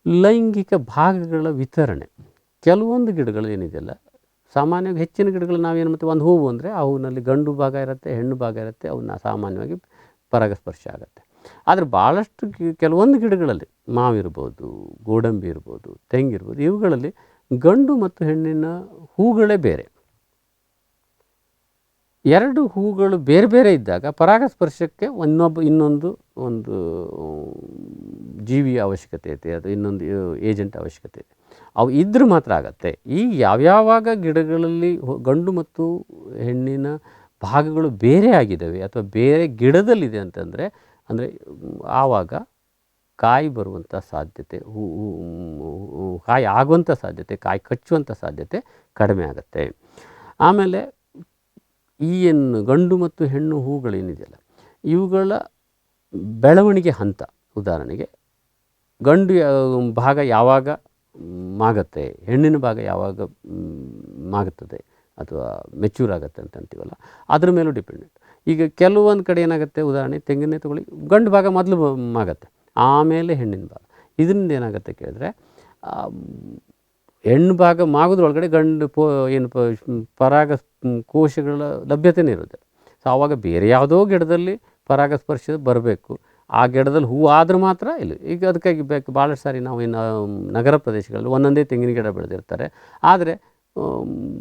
ಲೈಂಗಿಕ ಭಾಗಗಳ ವಿತರಣೆ, ಕೆಲವೊಂದು ಗಿಡಗಳು ಏನಿದೆಯಲ್ಲ, ಸಾಮಾನ್ಯವಾಗಿ ಹೆಚ್ಚಿನ ಗಿಡಗಳು ನಾವೇನು ಮಾಡ್ತೀವಿ, ಒಂದು ಹೂವು ಅಂದರೆ ಆ ಹೂವಿನಲ್ಲಿ ಗಂಡು ಭಾಗ ಇರುತ್ತೆ, ಹೆಣ್ಣು ಭಾಗ ಇರುತ್ತೆ, ಅವನ್ನ ಸಾಮಾನ್ಯವಾಗಿ ಪರಾಗಸ್ಪರ್ಶ ಆಗುತ್ತೆ. ಆದರೆ ಭಾಳಷ್ಟು ಕೆಲವೊಂದು ಗಿಡಗಳಲ್ಲಿ, ಮಾವಿರ್ಬೋದು, ಗೋಡಂಬಿ ಇರ್ಬೋದು, ತೆಂಗಿರ್ಬೋದು, ಇವುಗಳಲ್ಲಿ ಗಂಡು ಮತ್ತು ಹೆಣ್ಣಿನ ಹೂಗಳೇ ಬೇರೆ. ಎರಡು ಹೂಗಳು ಬೇರೆ ಬೇರೆ ಇದ್ದಾಗ ಪರಾಗಸ್ಪರ್ಶಕ್ಕೆ ಇನ್ನೊಂದು ಒಂದು ಜೀವಿಯ ಅವಶ್ಯಕತೆ ಇದೆ, ಅದು ಇನ್ನೊಂದು ಏಜೆಂಟ್ ಅವಶ್ಯಕತೆ ಇದೆ. ಅವು ಇದ್ದರೆ ಮಾತ್ರ ಆಗತ್ತೆ. ಈ ಯಾವ್ಯಾವಾಗ ಗಿಡಗಳಲ್ಲಿ ಗಂಡು ಮತ್ತು ಹೆಣ್ಣಿನ ಭಾಗಗಳು ಬೇರೆ ಆಗಿದ್ದಾವೆ ಅಥವಾ ಬೇರೆ ಗಿಡದಲ್ಲಿದೆ ಅಂತಂದರೆ, ಅಂದರೆ ಆವಾಗ ಕಾಯಿ ಬರುವಂಥ ಸಾಧ್ಯತೆ, ಕಾಯಿ ಆಗುವಂಥ ಸಾಧ್ಯತೆ, ಕಾಯಿ ಕಚ್ಚುವಂಥ ಸಾಧ್ಯತೆ ಕಡಿಮೆ ಆಗುತ್ತೆ. ಆಮೇಲೆ ಈ ಗಂಡು ಮತ್ತು ಹೆಣ್ಣು ಹೂಗಳೇನಿದೆಯಲ್ಲ, ಇವುಗಳ ಬೆಳವಣಿಗೆ ಹಂತ, ಉದಾಹರಣೆಗೆ ಗಂಡು ಭಾಗ ಯಾವಾಗ ಮಾಗುತ್ತೆ, ಹೆಣ್ಣಿನ ಭಾಗ ಯಾವಾಗ ಮಾಗುತ್ತದೆ ಅಥವಾ ಮೆಚ್ಯೂರ್ ಆಗುತ್ತೆ ಅಂತ ಅಂತೀವಲ್ಲ, ಅದ್ರ ಮೇಲೂ ಡಿಪೆಂಡೆಂಟ್. ಈಗ ಕೆಲವೊಂದು ಕಡೆ ಏನಾಗುತ್ತೆ, ಉದಾಹರಣೆ ತೆಂಗಿನ ತಗೊಳ್ಳಿ, ಗಂಡು ಭಾಗ ಮೊದಲು ಮಾಗುತ್ತೆ, ಆಮೇಲೆ ಹೆಣ್ಣಿನ ಭಾಗ. ಇದರಿಂದ ಏನಾಗುತ್ತೆ ಕೇಳಿದ್ರೆ, ಹೆಣ್ಣು ಭಾಗ ಮಾಗೋದ್ರೊಳಗಡೆ ಗಂಡು ಪರಾಗ ಕೋಶಗಳ ಲಭ್ಯತೆಯೇ ಇರುತ್ತೆ. ಸೊ ಆವಾಗ ಬೇರೆ ಯಾವುದೋ ಗಿಡದಲ್ಲಿ ಪರಾಗಸ್ಪರ್ಶ ಬರಬೇಕು, ಆ ಗಿಡದಲ್ಲಿ ಹೂವು ಆದರೂ ಮಾತ್ರ ಇಲ್ಲ. ಈಗ ಅದಕ್ಕಾಗಿ ಭಾಳಷ್ಟು ಸಾರಿ ನಾವು ಇನ್ನು ನಗರ ಪ್ರದೇಶಗಳಲ್ಲಿ ಒಂದೊಂದೇ ತೆಂಗಿನ ಗಿಡ ಬೆಳೆದಿರ್ತಾರೆ, ಆದರೆ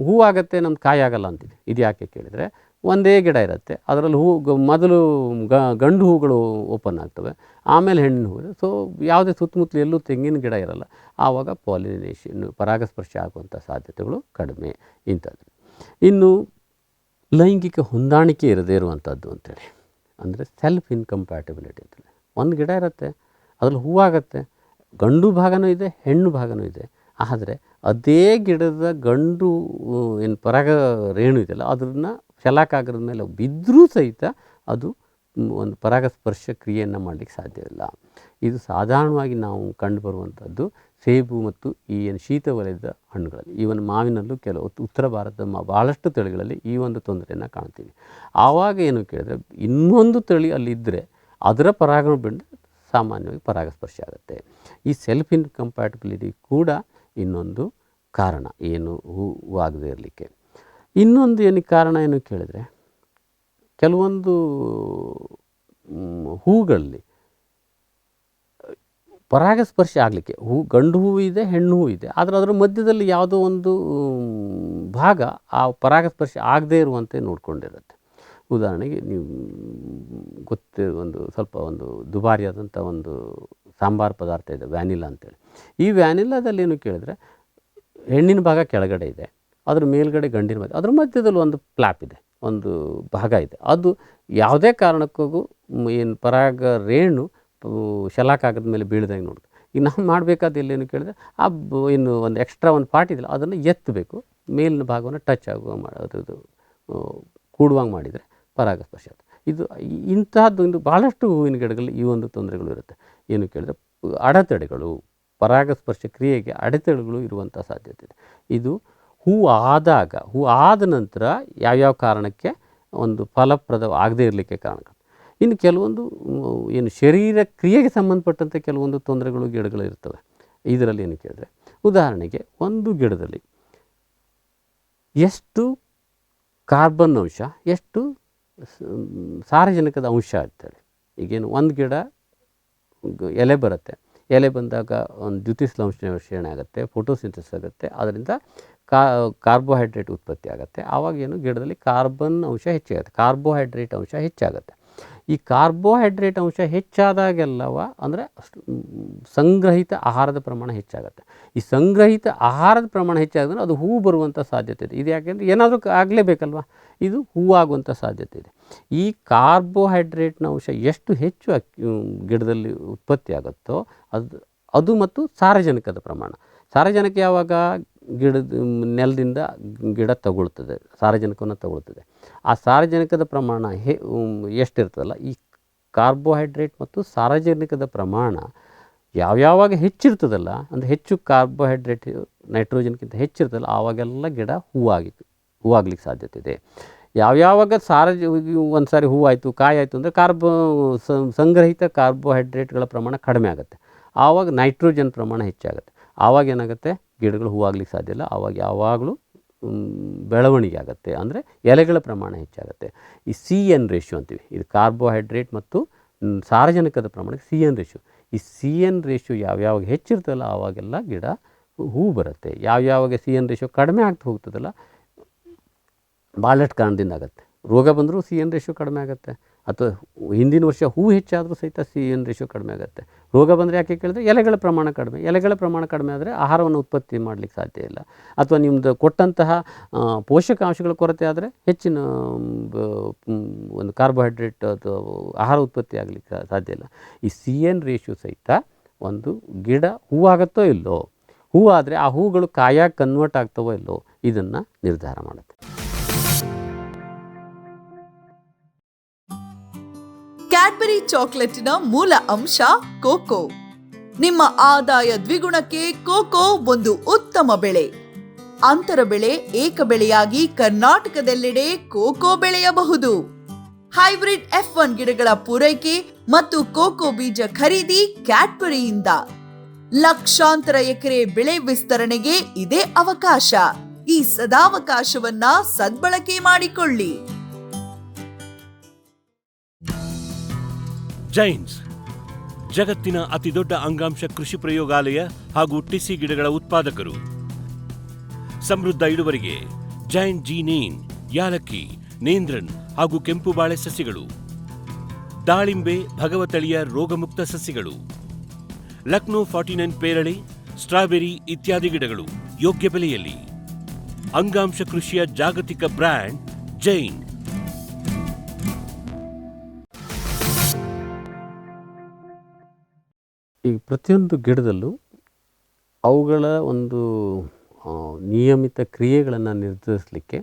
ಹೂವಾಗತ್ತೆ, ನಮ್ದು ಕಾಯಿ ಆಗಲ್ಲ ಅಂತೀವಿ. ಇದು ಯಾಕೆ ಕೇಳಿದರೆ, ಒಂದೇ ಗಿಡ ಇರುತ್ತೆ, ಅದರಲ್ಲಿ ಮೊದಲು ಗಂಡು ಹೂಗಳು ಓಪನ್ ಆಗ್ತವೆ, ಆಮೇಲೆ ಹೆಣ್ಣಿನ ಹೂವು. ಸೊ ಯಾವುದೇ ಸುತ್ತಮುತ್ತಲು ಎಲ್ಲೂ ತೆಂಗಿನ ಗಿಡ ಇರಲ್ಲ, ಆವಾಗ ಪಾಲಿನೇಷನ್, ಪರಾಗಸ್ಪರ್ಶ ಆಗುವಂಥ ಸಾಧ್ಯತೆಗಳು ಕಡಿಮೆ ಇಂಥದ್ದು. ಇನ್ನು ಲೈಂಗಿಕ ಹೊಂದಾಣಿಕೆ ಇರದೇ ಇರುವಂಥದ್ದು ಅಂತೇಳಿ, ಅಂದರೆ ಸೆಲ್ಫ್ ಇನ್ಕಂಪ್ಯಾಟಿಬಿಲಿಟಿ ಅಂತೇಳಿ. ಒಂದು ಗಿಡ ಇರುತ್ತೆ, ಅದರಲ್ಲಿ ಹೂವಾಗತ್ತೆ, ಗಂಡು ಭಾಗನೂ ಇದೆ, ಹೆಣ್ಣು ಭಾಗನೂ ಇದೆ, ಆದರೆ ಅದೇ ಗಿಡದ ಗಂಡು ಪರಾಗ ರೇಣು ಇದೆಯಲ್ಲ, ಅದನ್ನು ಶಲಾಕಾಗ್ರದ ಮೇಲೆ ಬಿದ್ದರೂ ಸಹಿತ ಅದು ಒಂದು ಪರಾಗಸ್ಪರ್ಶ ಕ್ರಿಯೆಯನ್ನು ಮಾಡಲಿಕ್ಕೆ ಸಾಧ್ಯವಿಲ್ಲ. ಇದು ಸಾಧಾರಣವಾಗಿ ನಾವು ಕಂಡುಬರುವಂಥದ್ದು ಸೇಬು ಮತ್ತು ಈ ಶೀತ ವಲಯದ ಹಣ್ಣುಗಳಲ್ಲಿ. ಈವನ್ ಮಾವಿನಲ್ಲೂ ಕೆಲವು ಉತ್ತರ ಭಾರತದ ಭಾಳಷ್ಟು ತಳಿಗಳಲ್ಲಿ ಈ ಒಂದು ತೊಂದರೆಯನ್ನು ಕಾಣ್ತೀವಿ. ಆವಾಗ ಏನು ಕೇಳಿದ್ರೆ, ಇನ್ನೊಂದು ತಳಿ ಅಲ್ಲಿದ್ದರೆ ಅದರ ಪರಾಗ ಬಿಟ್ಟು ಸಾಮಾನ್ಯವಾಗಿ ಪರಾಗಸ್ಪರ್ಶ ಆಗುತ್ತೆ. ಈ ಸೆಲ್ಫ್ ಇನ್ಕಂಪ್ಯಾಟಿಬಿಲಿಟಿ ಕೂಡ ಇನ್ನೊಂದು ಕಾರಣ, ಏನು ಹೂವಾಗದೇ ಇರಲಿಕ್ಕೆ. ಇನ್ನೊಂದು ಏನಕ್ಕೆ ಕಾರಣ ಏನು ಕೇಳಿದರೆ, ಕೆಲವೊಂದು ಹೂಗಳಲ್ಲಿ ಪರಾಗಸ್ಪರ್ಶ ಆಗಲಿಕ್ಕೆ ಗಂಡು ಹೂವು ಇದೆ, ಹೆಣ್ಣು ಹೂವು ಇದೆ, ಆದರೆ ಅದರ ಮಧ್ಯದಲ್ಲಿ ಯಾವುದೋ ಒಂದು ಭಾಗ ಆ ಪರಾಗಸ್ಪರ್ಶ ಆಗದೇ ಇರುವಂತೆ ನೋಡ್ಕೊಂಡಿರುತ್ತೆ. ಉದಾಹರಣೆಗೆ ನೀವು ಸ್ವಲ್ಪ ಒಂದು ದುಬಾರಿಯಾದಂಥ ಒಂದು ಸಾಂಬಾರು ಪದಾರ್ಥ ಇದೆ, ವ್ಯಾನಿಲಾ ಅಂತೇಳಿ. ಈ ವ್ಯಾನಿಲಾದಲ್ಲಿ ಏನು ಕೇಳಿದ್ರೆ ಹೆಣ್ಣಿನ ಭಾಗ ಕೆಳಗಡೆ ಇದೆ, ಅದ್ರ ಮೇಲ್ಗಡೆ ಗಂಡಿನ ಭಾಗ, ಅದ್ರ ಮಧ್ಯದಲ್ಲಿ ಒಂದು ಫ್ಲ್ಯಾಪ್ ಇದೆ, ಒಂದು ಭಾಗ ಇದೆ. ಅದು ಯಾವುದೇ ಕಾರಣಕ್ಕೂ ಏನು ಪರಾಗ ರೇಣು ಶಲಾಕಾಗದ ಮೇಲೆ ಬೀಳ್ದಂಗೆ ನೋಡ್ಬೇಕು. ಈಗ ನಾವು ಮಾಡಬೇಕಾದ ಎಲ್ಲೇನು ಕೇಳಿದ್ರೆ ಇನ್ನು ಒಂದು ಎಕ್ಸ್ಟ್ರಾ ಒಂದು ಪಾರ್ಟ್ ಇದೆಯಲ್ಲ ಅದನ್ನು ಎತ್ತಬೇಕು, ಮೇಲಿನ ಭಾಗವನ್ನು ಟಚ್ ಆಗುವ ಅದು ಕೂಡುವಂಗೆ ಮಾಡಿದರೆ ಪರಾಗಸ್ಪರ್ಶ. ಇದು ಇಂತಹದ್ದು ಭಾಳಷ್ಟು ಹೂವಿನ ಗಿಡಗಳಲ್ಲಿ ಈ ಒಂದು ತೊಂದರೆಗಳು ಇರುತ್ತೆ. ಏನು ಕೇಳಿದ್ರೆ ಅಡೆತಡೆಗಳು, ಪರಾಗಸ್ಪರ್ಶ ಕ್ರಿಯೆಗೆ ಅಡೆತಡೆಗಳು ಇರುವಂಥ ಸಾಧ್ಯತೆ ಇದೆ. ಇದು ಹೂ ಆದ ನಂತರ ಯಾವ್ಯಾವ ಕಾರಣಕ್ಕೆ ಒಂದು ಫಲಪ್ರದ ಆಗದೇ ಇರಲಿಕ್ಕೆ ಕಾರಣಗಳು. ಇನ್ನು ಕೆಲವೊಂದು ಏನು ಶರೀರ ಕ್ರಿಯೆಗೆ ಸಂಬಂಧಪಟ್ಟಂತೆ ಕೆಲವೊಂದು ತೊಂದರೆಗಳು ಗಿಡಗಳು ಇರ್ತವೆ. ಇದರಲ್ಲಿ ಏನು ಕೇಳಿದ್ರೆ ಉದಾಹರಣೆಗೆ ಒಂದು ಗಿಡದಲ್ಲಿ ಎಷ್ಟು ಕಾರ್ಬನ್ ಅಂಶ, ಎಷ್ಟು ಸಾರಜನಕದ ಅಂಶ ಅಂತೇಳಿ. ಈಗೇನು ಒಂದು ಗಿಡ ಎಲೆ ಬರುತ್ತೆ, ಎಲೆ ಬಂದಾಗ ಒಂದು ದ್ಯುತಿಸಂಶ್ಲೇಷಣೆ ಆಗುತ್ತೆ, ಫೋಟೋಸಿಂಥಸಿಸ್ ಆಗುತ್ತೆ, ಅದರಿಂದ ಕಾರ್ಬೋಹೈಡ್ರೇಟ್ ಉತ್ಪತ್ತಿ ಆಗುತ್ತೆ. ಆವಾಗ ಏನು ಗಿಡದಲ್ಲಿ ಕಾರ್ಬನ್ ಅಂಶ ಹೆಚ್ಚಾಗುತ್ತೆ, ಕಾರ್ಬೋಹೈಡ್ರೇಟ್ ಅಂಶ ಹೆಚ್ಚಾಗುತ್ತೆ. ಈ ಕಾರ್ಬೋಹೈಡ್ರೇಟ್ ಅಂಶ ಹೆಚ್ಚಾದಾಗೆಲ್ಲವ ಅಂದರೆ ಸಂಗ್ರಹಿತ ಆಹಾರದ ಪ್ರಮಾಣ ಹೆಚ್ಚಾಗುತ್ತೆ. ಈ ಸಂಗ್ರಹಿತ ಆಹಾರದ ಪ್ರಮಾಣ ಹೆಚ್ಚಾದ್ರೆ ಅದು ಹೂ ಬರುವಂಥ ಸಾಧ್ಯತೆ ಇದೆ. ಇದು ಯಾಕೆಂದರೆ ಏನಾದರೂ ಆಗಲೇಬೇಕಲ್ವ, ಇದು ಹೂವಾಗುವಂಥ ಸಾಧ್ಯತೆ ಇದೆ. ಈ ಕಾರ್ಬೋಹೈಡ್ರೇಟ್ನ ಅಂಶ ಎಷ್ಟು ಹೆಚ್ಚು ಗಿಡದಲ್ಲಿ ಉತ್ಪತ್ತಿ ಆಗುತ್ತೋ ಅದು ಮತ್ತು ಸಾರಜನಕದ ಪ್ರಮಾಣ. ಸಾರಜನಕ ಯಾವಾಗ ನೆಲದಿಂದ ಗಿಡ ತಗೊಳ್ತದೆ, ಸಾರಜನಕವನ್ನು ತಗೊಳ್ತದೆ. ಆ ಸಾರಜನಕದ ಪ್ರಮಾಣ ಎಷ್ಟಿರ್ತದಲ್ಲ, ಈ ಕಾರ್ಬೋಹೈಡ್ರೇಟ್ ಮತ್ತು ಸಾರಜನಕದ ಪ್ರಮಾಣ ಯಾವ್ಯಾವಾಗ ಹೆಚ್ಚಿರ್ತದಲ್ಲ, ಅಂದರೆ ಹೆಚ್ಚು ಕಾರ್ಬೋಹೈಡ್ರೇಟ್ ನೈಟ್ರೋಜನ್ಗಿಂತ ಹೆಚ್ಚಿರ್ತದಲ್ಲ, ಆವಾಗೆಲ್ಲ ಗಿಡ ಹೂವಾಗ್ಲಿಕ್ಕೆ ಸಾಧ್ಯತೆ ಇದೆ. ಯಾವ್ಯಾವಾಗ ಒಂದು ಸಾರಿ ಹೂವಾಯಿತು, ಕಾಯಿ ಆಯಿತು ಅಂದರೆ ಸಂಗ್ರಹಿತ ಕಾರ್ಬೋಹೈಡ್ರೇಟ್ಗಳ ಪ್ರಮಾಣ ಕಡಿಮೆ ಆಗುತ್ತೆ, ಆವಾಗ ನೈಟ್ರೋಜನ್ ಪ್ರಮಾಣ ಹೆಚ್ಚಾಗುತ್ತೆ. ಆವಾಗ ಏನಾಗುತ್ತೆ, ಗಿಡಗಳು ಹೂವಾಗ್ಲಿಕ್ಕೆ ಸಾಧ್ಯ ಇಲ್ಲ. ಆವಾಗ ಯಾವಾಗಲೂ ಬೆಳವಣಿಗೆ ಆಗುತ್ತೆ, ಅಂದರೆ ಎಲೆಗಳ ಪ್ರಮಾಣ ಹೆಚ್ಚಾಗುತ್ತೆ. ಈ CN ರೇಷಿಯೋ ಅಂತೀವಿ, ಇದು ಕಾರ್ಬೋಹೈಡ್ರೇಟ್ ಮತ್ತು ಸಾರಜನಕದ ಪ್ರಮಾಣಕ್ಕೆ CN ರೇಷಿಯೋ. ಈ CN ರೇಷಿಯೋ ಯಾವ್ಯಾವಾಗ ಹೆಚ್ಚಿರ್ತಲ್ಲ ಆವಾಗೆಲ್ಲ ಗಿಡ ಹೂ ಬರುತ್ತೆ. ಯಾವ್ಯಾವಾಗ CN ರೇಷಿಯೋ ಕಡಿಮೆ ಆಗ್ತಾ ಹೋಗ್ತದಲ್ಲ, ಭಾಳಷ್ಟು ಕಾರಣದಿಂದ ಆಗುತ್ತೆ. ರೋಗ ಬಂದರೂ CN ರೇಷಿಯೋ ಕಡಿಮೆ ಆಗುತ್ತೆ, ಅಥವಾ ಹಿಂದಿನ ವರ್ಷ ಹೂ ಹೆಚ್ಚಾದರೂ ಸಹಿತ CN ರೇಷಿಯೋ ಕಡಿಮೆ ಆಗುತ್ತೆ. ರೋಗ ಬಂದರೆ ಯಾಕೆ ಕೇಳಿದ್ರೆ ಎಲೆಗಳ ಪ್ರಮಾಣ ಕಡಿಮೆ ಆದರೆ ಆಹಾರವನ್ನು ಉತ್ಪತ್ತಿ ಮಾಡಲಿಕ್ಕೆ ಸಾಧ್ಯ ಇಲ್ಲ, ಅಥವಾ ನಿಮ್ಮದು ಕೊಟ್ಟಂತಹ ಪೋಷಕಾಂಶಗಳ ಕೊರತೆ ಆದರೆ ಹೆಚ್ಚಿನ ಒಂದು ಕಾರ್ಬೋಹೈಡ್ರೇಟ್ ಅಥವಾ ಆಹಾರ ಉತ್ಪತ್ತಿ ಆಗಲಿಕ್ಕೆ ಸಾಧ್ಯ ಇಲ್ಲ. ಈ CN ರೇಷಿಯೋ ಸಹಿತ ಒಂದು ಗಿಡ ಹೂವಾಗುತ್ತೋ ಇಲ್ಲೋ, ಹೂವಾದರೆ ಆ ಹೂಗಳು ಕಾಯಾಗಿ ಕನ್ವರ್ಟ್ ಆಗ್ತವೋ ಇಲ್ಲೋ ಇದನ್ನು ನಿರ್ಧಾರ ಮಾಡುತ್ತೆ. ಕ್ಯಾಡ್ಬರಿ ಚಾಕೊಲೇಟಿನ ಮೂಲ ಅಂಶ ಕೋಕೋ. ನಿಮ್ಮ ಆದಾಯ ದ್ವಿಗುಣಕ್ಕೆ ಕೋಕೋ ಒಂದು ಉತ್ತಮ ಬೆಳೆ. ಅಂತರ ಬೆಳೆ, ಏಕ ಬೆಳೆಯಾಗಿ ಕರ್ನಾಟಕದೆಲ್ಲೆಡೆ ಕೋಕೋ ಬೆಳೆಯಬಹುದು. ಹೈಬ್ರಿಡ್ F1 ಗಿಡಗಳ ಪೂರೈಕೆ ಮತ್ತು ಕೋಕೋ ಬೀಜ ಖರೀದಿ ಕ್ಯಾಡ್ಬರಿಯಿಂದ. ಲಕ್ಷಾಂತರ ಎಕರೆ ಬೆಳೆ ವಿಸ್ತರಣೆಗೆ ಇದೇ ಅವಕಾಶ. ಈ ಸದಾವಕಾಶವನ್ನ ಸದ್ಬಳಕೆ ಮಾಡಿಕೊಳ್ಳಿ. ಜೈನ್ಸ್ ಜಗತ್ತಿನ ಅತಿದೊಡ್ಡ ಅಂಗಾಂಶ ಕೃಷಿ ಪ್ರಯೋಗಾಲಯ ಹಾಗೂ ಟಿಸಿ ಗಿಡಗಳ ಉತ್ಪಾದಕರು. ಸಮೃದ್ಧ ಇಳುವರಿಗೆ ಜೈನ್ ಜೀನೇನ್, ಯಾಲಕ್ಕಿ, ನೇಂದ್ರನ್ ಹಾಗೂ ಕೆಂಪು ಬಾಳೆ ಸಸಿಗಳು, ದಾಳಿಂಬೆ, ಭಗವತಳಿಯ ರೋಗಮುಕ್ತ ಸಸಿಗಳು, ಲಕ್ನೋ 49 ಪೇರಳೆ, ಸ್ಟ್ರಾಬೆರಿ ಇತ್ಯಾದಿ ಗಿಡಗಳು ಯೋಗ್ಯ ಬೆಲೆಯಲ್ಲಿ. ಅಂಗಾಂಶ ಕೃಷಿಯ ಜಾಗತಿಕ ಬ್ರ್ಯಾಂಡ್ ಜೈನ್. ಈ ಪ್ರತಿಯೊಂದು ಗಿಡದಲ್ಲೂ ಅವುಗಳ ಒಂದು ನಿಯಮಿತ ಕ್ರಿಯೆಗಳನ್ನು ನಿರ್ಧರಿಸಲಿಕ್ಕೆ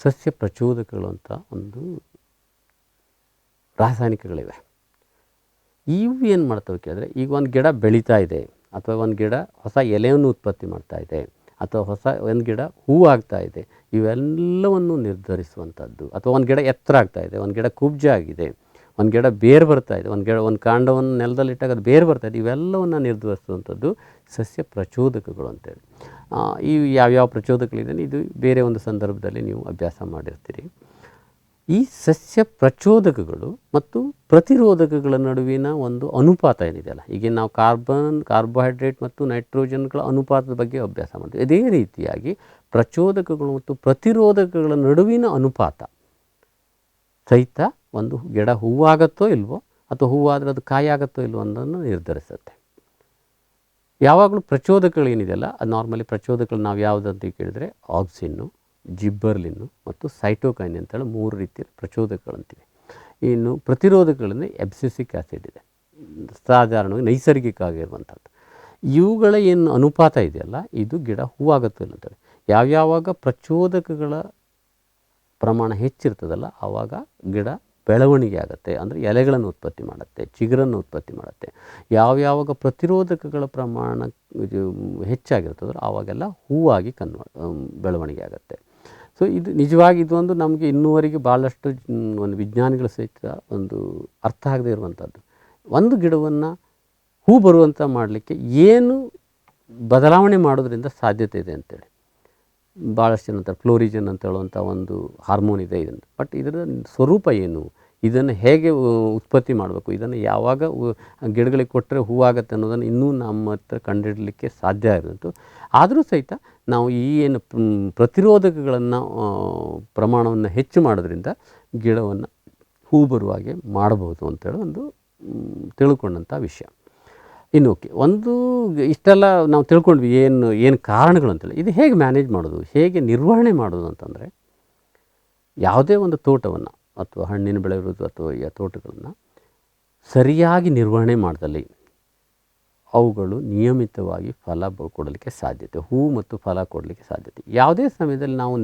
ಸಸ್ಯ ಪ್ರಚೋದಕಗಳು ಅಂತ ಒಂದು ರಾಸಾಯನಿಕಗಳಿವೆ. ಇವು ಏನು ಮಾಡ್ತವೆ ಕೇಳಿದ್ರೆ, ಈಗ ಒಂದು ಗಿಡ ಬೆಳೀತಾ ಇದೆ, ಅಥವಾ ಒಂದು ಗಿಡ ಹೊಸ ಎಲೆಯನ್ನು ಉತ್ಪತ್ತಿ ಮಾಡ್ತಾ ಇದೆ, ಅಥವಾ ಒಂದು ಗಿಡ ಹೂವಾಗ್ತಾ ಇದೆ, ಇವೆಲ್ಲವನ್ನು ನಿರ್ಧರಿಸುವಂಥದ್ದು. ಅಥವಾ ಒಂದು ಗಿಡ ಎತ್ತರ ಆಗ್ತಾ ಇದೆ, ಒಂದು ಗಿಡ ಕುಬ್ಜ ಆಗಿದೆ, ಒಂದು ಗಿಡ ಬೇರು ಬರ್ತಾ ಇದೆ, ಒಂದು ಕಾಂಡವನ್ನು ನೆಲದಲ್ಲಿಟ್ಟಾಗ ಅದು ಬೇರು ಬರ್ತಾ ಇದೆ, ಇವೆಲ್ಲವನ್ನು ನಿರ್ಧರಿಸುವಂಥದ್ದು ಸಸ್ಯ ಪ್ರಚೋದಕಗಳು ಅಂತೇಳಿ. ಈ ಯಾವ್ಯಾವ ಪ್ರಚೋದಕಗಳಿದೆ ಇದು ಬೇರೆ ಒಂದು ಸಂದರ್ಭದಲ್ಲಿ ನೀವು ಅಭ್ಯಾಸ ಮಾಡಿರ್ತೀರಿ. ಈ ಸಸ್ಯ ಪ್ರಚೋದಕಗಳು ಮತ್ತು ಪ್ರತಿರೋಧಕಗಳ ನಡುವಿನ ಒಂದು ಅನುಪಾತ ಏನಿದೆಯಲ್ಲ, ಈಗ ನಾವು ಕಾರ್ಬೋಹೈಡ್ರೇಟ್ ಮತ್ತು ನೈಟ್ರೋಜನ್ಗಳ ಅನುಪಾತದ ಬಗ್ಗೆ ಅಭ್ಯಾಸ ಮಾಡ್ತೀವಿ. ಇದೇ ರೀತಿಯಾಗಿ ಪ್ರಚೋದಕಗಳು ಮತ್ತು ಪ್ರತಿರೋಧಕಗಳ ನಡುವಿನ ಅನುಪಾತ ಸಹಿತ ಒಂದು ಗಿಡ ಹೂವಾಗತ್ತೋ ಇಲ್ವೋ ಅಥವಾ ಹೂವಾದರೆ ಅದು ಕಾಯಿ ಆಗುತ್ತೋ ಇಲ್ವೋ ಅನ್ನೋದನ್ನು ನಿರ್ಧರಿಸುತ್ತೆ. ಯಾವಾಗಲೂ ಪ್ರಚೋದಕಗಳೇನಿದೆಯಲ್ಲ, ಅದು ನಾರ್ಮಲಿ ಪ್ರಚೋದಕಗಳು ನಾವು ಯಾವುದಂತ ಕೇಳಿದರೆ ಆಕ್ಸಿನ್ನು, ಜಿಬ್ಬರ್ಲಿನ್ನು ಮತ್ತು ಸೈಟೋಕೈನ್ ಅಂತೇಳಿ 3 ರೀತಿಯ ಪ್ರಚೋದಕಗಳಂತೀವಿ. ಇನ್ನು ಪ್ರತಿರೋಧಕಗಳಲ್ಲಿ ಎಬ್ಸಿಸಿಕ್ ಆ್ಯಸಿಡ್ ಇದೆ, ಸಾಧಾರಣವಾಗಿ ನೈಸರ್ಗಿಕ ಆಗಿರುವಂಥದ್ದು. ಇವುಗಳ ಏನು ಅನುಪಾತ ಇದೆಯಲ್ಲ, ಇದು ಗಿಡ ಹೂವಾಗುತ್ತೋ ಇಲ್ಲ ಅಂತೇಳಿ. ಯಾವ್ಯಾವಾಗ ಪ್ರಚೋದಕಗಳ ಪ್ರಮಾಣ ಹೆಚ್ಚಿರ್ತದಲ್ಲ ಆವಾಗ ಗಿಡ ಬೆಳವಣಿಗೆ ಆಗುತ್ತೆ, ಅಂದರೆ ಎಲೆಗಳನ್ನು ಉತ್ಪತ್ತಿ ಮಾಡುತ್ತೆ, ಚಿಗುರನ್ನು ಉತ್ಪತ್ತಿ ಮಾಡುತ್ತೆ. ಯಾವ್ಯಾವಾಗ ಪ್ರತಿರೋಧಕಗಳ ಪ್ರಮಾಣ ಇದು ಹೆಚ್ಚಾಗಿರ್ತದೋ ಆವಾಗೆಲ್ಲ ಹೂವಾಗಿ ಬೆಳವಣಿಗೆ ಆಗುತ್ತೆ. ಸೊ ಇದು ನಿಜವಾಗಿ ಇದೊಂದು ನಮಗೆ ಇನ್ನೂವರೆಗೆ ಭಾಳಷ್ಟು ಒಂದು ವಿಜ್ಞಾನಿಗಳ ಸಹಿತ ಒಂದು ಅರ್ಥ ಆಗದೇ ಇರುವಂಥದ್ದು. ಒಂದು ಗಿಡವನ್ನು ಹೂ ಬರುವಂಥ ಮಾಡಲಿಕ್ಕೆ ಏನು ಬದಲಾವಣೆ ಮಾಡೋದ್ರಿಂದ ಸಾಧ್ಯತೆ ಇದೆ ಅಂತೇಳಿ ಭಾಳಷ್ಟು ಜನ ಅಂತಾರೆ. ಫ್ಲೋರಿಜನ್ ಅಂತ ಹೇಳುವಂಥ ಒಂದು ಹಾರ್ಮೋನ್ ಇದೆ ಇದನ್ನು. ಬಟ್ ಇದರ ಸ್ವರೂಪ ಏನು, ಇದನ್ನು ಹೇಗೆ ಉತ್ಪತ್ತಿ ಮಾಡಬೇಕು, ಇದನ್ನು ಯಾವಾಗ ಗಿಡಗಳಿಗೆ ಕೊಟ್ಟರೆ ಹೂವಾಗತ್ತೆ ಅನ್ನೋದನ್ನು ಇನ್ನೂ ನಮ್ಮ ಹತ್ರ ಕಂಡುಹಿಡಲಿಕ್ಕೆ ಸಾಧ್ಯ ಇರೋದು. ಆದರೂ ಸಹಿತ ನಾವು ಈ ಏನು ಪ್ರತಿರೋಧಕಗಳನ್ನು ಪ್ರಮಾಣವನ್ನು ಹೆಚ್ಚು ಮಾಡೋದ್ರಿಂದ ಗಿಡವನ್ನು ಹೂ ಬರುವ ಹಾಗೆ ಮಾಡಬಹುದು ಅಂತೇಳಿ ಒಂದು ತಿಳ್ಕೊಂಡಂಥ ವಿಷಯ. ಇನ್ನು ಓಕೆ, ಒಂದು ಇಷ್ಟೆಲ್ಲ ನಾವು ತಿಳ್ಕೊಂಡ್ವಿ ಏನು ಕಾರಣಗಳು ಅಂತೇಳಿ. ಇದು ಹೇಗೆ ಮ್ಯಾನೇಜ್ ಮಾಡೋದು, ಹೇಗೆ ನಿರ್ವಹಣೆ ಮಾಡೋದು ಅಂತಂದರೆ, ಯಾವುದೇ ಒಂದು ತೋಟವನ್ನು ಅಥವಾ ಹಣ್ಣಿನ ಬೆಳೆ ಇರೋದು ಅಥವಾ ಈ ತೋಟಗಳನ್ನು ಸರಿಯಾಗಿ ನಿರ್ವಹಣೆ ಮಾಡ್ದಲ್ಲಿ ಅವುಗಳು ನಿಯಮಿತವಾಗಿ ಫಲ ಕೊಡಲಿಕ್ಕೆ ಸಾಧ್ಯತೆ, ಹೂ ಮತ್ತು ಫಲ ಕೊಡಲಿಕ್ಕೆ ಸಾಧ್ಯತೆ. ಯಾವುದೇ ಸಮಯದಲ್ಲಿ ನಾವು